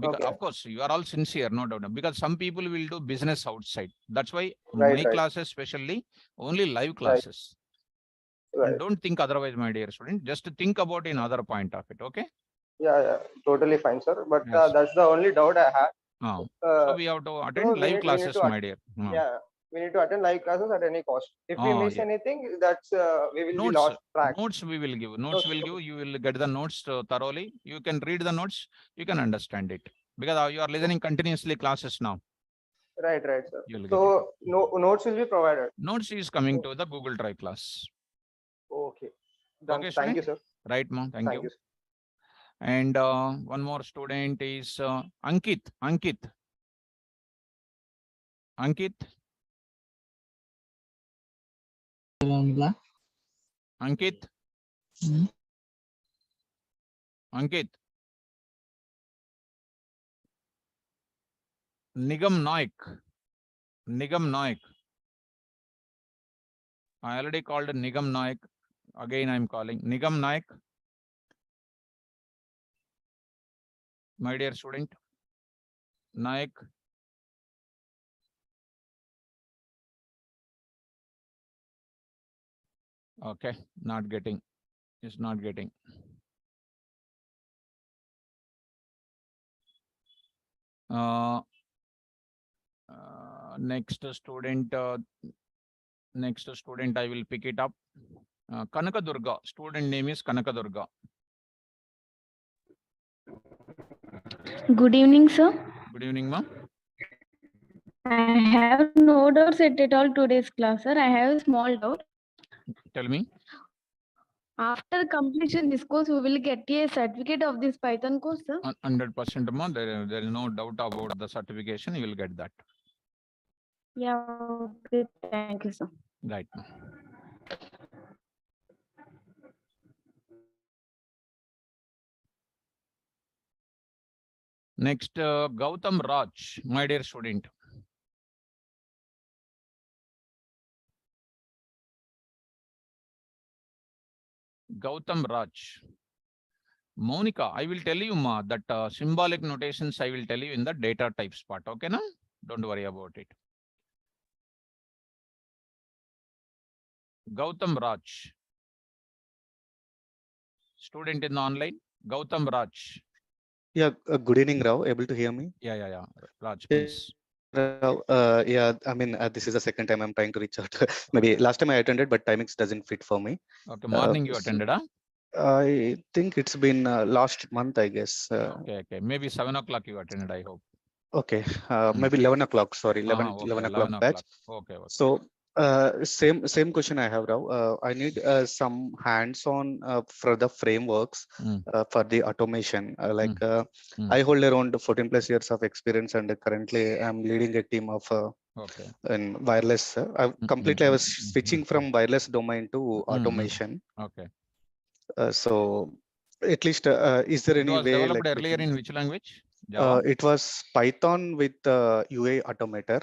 because of course you are all sincere, no doubt, because some people will do business outside. That's why my classes, especially only live classes. And don't think otherwise, my dear student. Just think about another point of it. Okay. Yeah, totally fine, sir. But that's the only doubt I had. So we have to attend live classes, my dear. Yeah, we need to attend live classes at any cost. If we miss anything, that's we will be lost track. Notes we will give. Notes will give. You will get the notes thoroughly. You can read the notes. You can understand it, because you are listening continuously classes now. Right, sir. So notes will be provided. Notes is coming to the Google Drive class. Okay. Done. Okay, thank you, sir. Right, ma'am. Thank you. And one more student is Ankit. Ankit. Ankit. Ankit. Nigam Naik. I already called Nigam Naik. Again, I'm calling Nigam Naik. My dear student, Naik. Okay, not getting. It's not getting. Next student, I will pick it up. Kanakadurga, student name is Kanakadurga. Good evening, sir. Good evening, ma'am. I have no doubts at all today's class, sir. I have a small doubt. Tell me. After completion this course, we will get a certificate of this Python course, sir. 100%, ma'am. There is no doubt about the certification. You will get that. Yeah. Okay. Thank you, sir. Right. Next, Gautam Raj, my dear student. Gautam Raj, Monica, I will tell you, Ma, that symbolic notations I will tell you in the data types part. Okay, na? Don't worry about it. Gautam Raj. Student in the online. Gautam Raj. Yeah, good evening, Rao. Able to hear me? Yeah. Raj, please. Yeah, I mean, this is the second time I'm trying to reach out. Maybe last time I attended, but timings doesn't fit for me. Okay, morning you attended, huh? I think it's been last month, I guess. Okay. Maybe 7 o'clock you attended, I hope. Okay, maybe 11 o'clock. Sorry, 11 Okay, o'clock batch. Okay. So same question I have now. I need some hands-on for the frameworks for the automation. I hold around 14 plus years of experience, and currently I'm leading a team of in wireless. I was switching from wireless domain to automation. Okay. So at least is there any way developed earlier in which language? It was Python with UA Automator.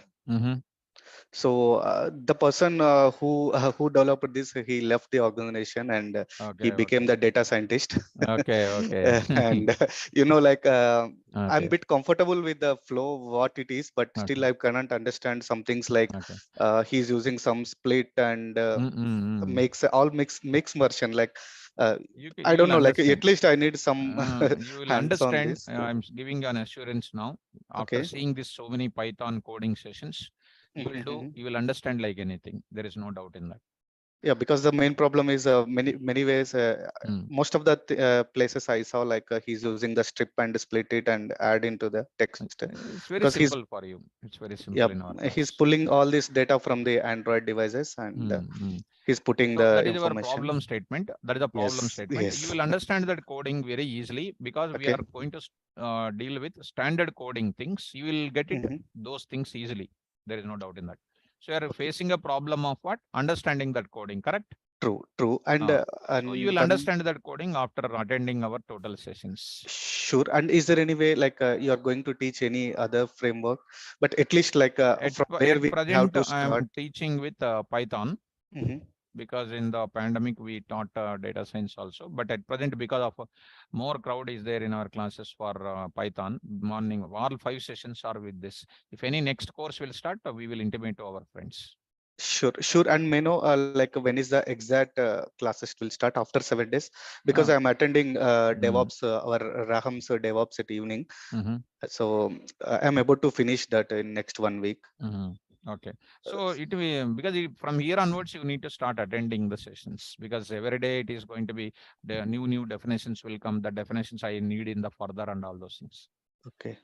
So the person who developed this, he left the organization and he became the data scientist. Okay. And I'm a bit comfortable with the flow, what it is, but still I cannot understand some things like he's using some split and makes version like. I don't know, like at least I need some you will hands on understand. this. I'm giving you an assurance now. After seeing this so many Python coding sessions, you will understand like anything. There is no doubt in that. Yeah, because the main problem is many ways. Most of the places I saw, like he's using the strip and split it and add into the text. It's very simple for you. It's very simple. Yeah, he's pulling all this data from the Android devices and he's putting the that is information. our problem statement. That is a problem statement. Yes. You will understand that coding very easily because we are going to deal with standard coding things. You will get it those things easily. There is no doubt in that. So you are facing a problem of what? Understanding that coding, correct? True. And so you will understand that coding after attending our total sessions. Sure. And is there any way like you are going to teach any other framework, but at least like from where we have to start? I am teaching with Python. Because in the pandemic we taught data science also, but at present because of more crowd is there in our classes for Python morning, all 5 sessions are with this. If any next course will start, we will intimate to our friends. Sure. And may know like when is the exact classes will start after 7 days? Because I'm attending DevOps or Raham's DevOps at evening. So I'm able to finish that in next 1 week. Okay, so it will because from here onwards you need to start attending the sessions because every day it is going to be the new definitions will come. The definitions I need in the further and all those things. Okay.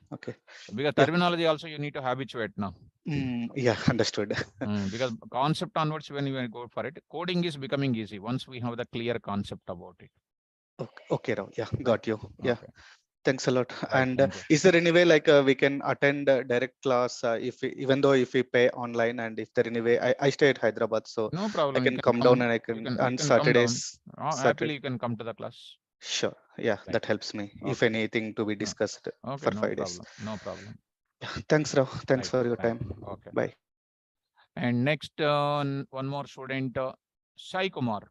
Because terminology also you need to habituate now. Yeah, understood. Because concept onwards when you go for it, coding is becoming easy once we have the clear concept about it. Okay, Rao. Yeah, got you. Yeah. Okay. Thanks a lot. And is there any way like we can attend direct class even though if we pay online, and if there any way I stay at Hyderabad, so no problem. I can come down and I can on Saturdays. Happily you can come to the class. Sure. Yeah, that helps me. If anything to be discussed for 5 days. No problem. Yeah, thanks, Rao. Thanks for your time. Okay. Bye. And next one more student, Sai Kumar.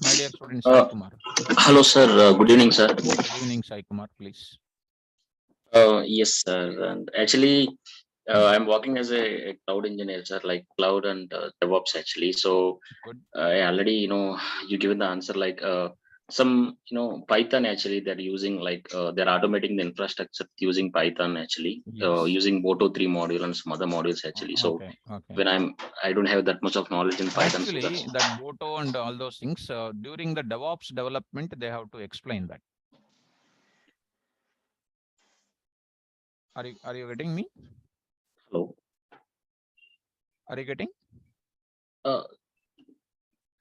My dear student, Sai Kumar. Hello, sir. Good evening, sir. Good evening, Sai Kumar, please. Yes, sir. And actually, I'm working as a cloud engineer, sir, like cloud and DevOps, actually. So I already, you given the answer like some, Python, actually, they're using like they're automating the infrastructure using Python, actually, using Boto 3 module and some other modules, actually. So when I don't have that much of knowledge in Python. Actually, that Boto and all those things during the DevOps development, they have to explain that. Are you getting me? Hello. Are you getting?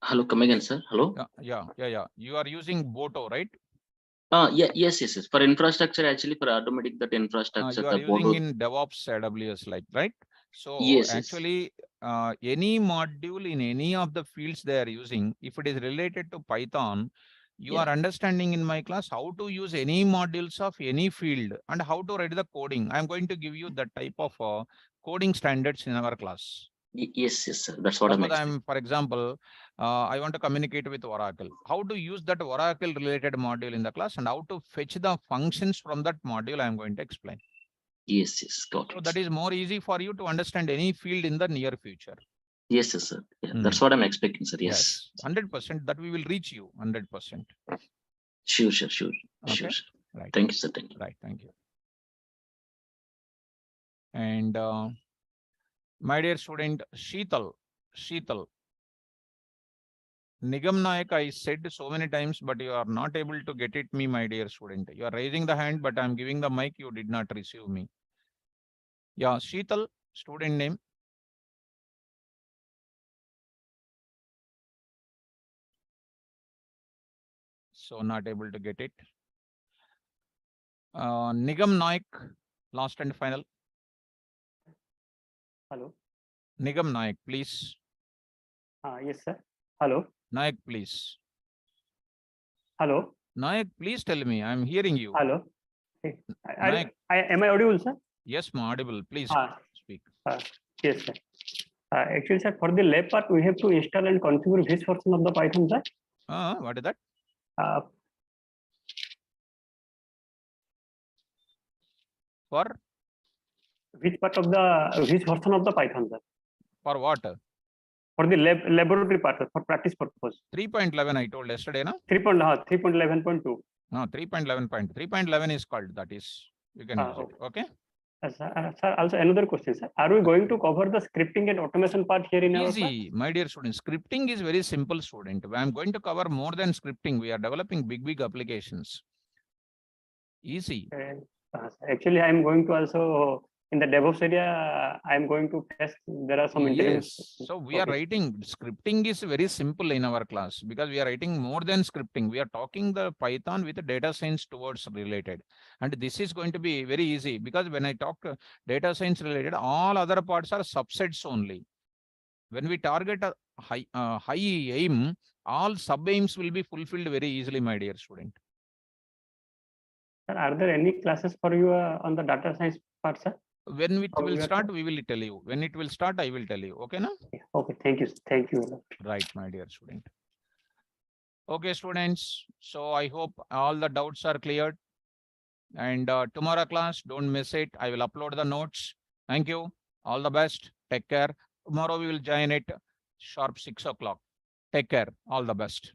Hello, come again, sir. Hello. Yeah. You are using Boto, right? Yes. For infrastructure, actually, for automatic that infrastructure. You are using in DevOps AWS, like, right? So actually, any module in any of the fields they are using, if it is related to Python, you are understanding in my class how to use any modules of any field and how to write the coding. I'm going to give you that type of coding standards in our class. Yes, yes, sir. That's what I'm Suppose expecting. I'm, for example, I want to communicate with Oracle. How to use that Oracle related module in the class and how to fetch the functions from that module I'm going to explain. Yes, yes, got So it. that is more easy for you to understand any field in the near future. Yes, yes, sir. Yeah, that's what I'm expecting, sir. Yes. 100% that we will reach you 100%. Sure, sure, sure. Okay. Sure, sir. Right. Thank you, sir. Thank you. Right. Thank you. And my dear student Sheetal, Nigam Nayak, I said so many times, but you are not able to get it me, my dear student. You are raising the hand, but I'm giving the mic. You did not receive me. Yeah, Sheetal, student name. So not able to get it. Nigam Nayak, last and final. Hello. Nigam Nayak, please. Yes, sir. Hello. Nayak, please. Hello. Nayak, please tell me. I'm hearing you. Hello. Nayak. Am I audible, sir? Yes, ma, audible. Please speak. Yes, sir. Actually, sir, for the lab part, we have to install and configure which version of the Python, sir? What is that? For which part of which version of the Python, sir? For what? For the laboratory part, sir, for practice purpose. 3.11 I told yesterday, no? 3.11.2. No, 3.11 is called, that is, you can use it. Okay. Sir, also another question, sir. Are we going to cover the scripting and automation part here in our class? Easy, my dear student. Scripting is very simple, student. I'm going to cover more than scripting. We are developing big applications. Easy. Actually, I'm going to also in the DevOps area. I'm going to test. There are some interviews. Yes. So we are writing. Scripting is very simple in our class because we are writing more than scripting. We are talking the Python with the data science towards related, and this is going to be very easy because when I talk data science related, all other parts are subsets only. When we target a high aim, all sub aims will be fulfilled very easily, my dear student. Sir, are there any classes for you on the data science part, sir? When it will start, we will tell you. When it will start, I will tell you. Okay, na? Okay, thank you. Thank you. Right, my dear student. Okay, students. So I hope all the doubts are cleared. And tomorrow class, don't miss it. I will upload the notes. Thank you. All the best. Take care. Tomorrow we will join at sharp 6 o'clock. Take care. All the best.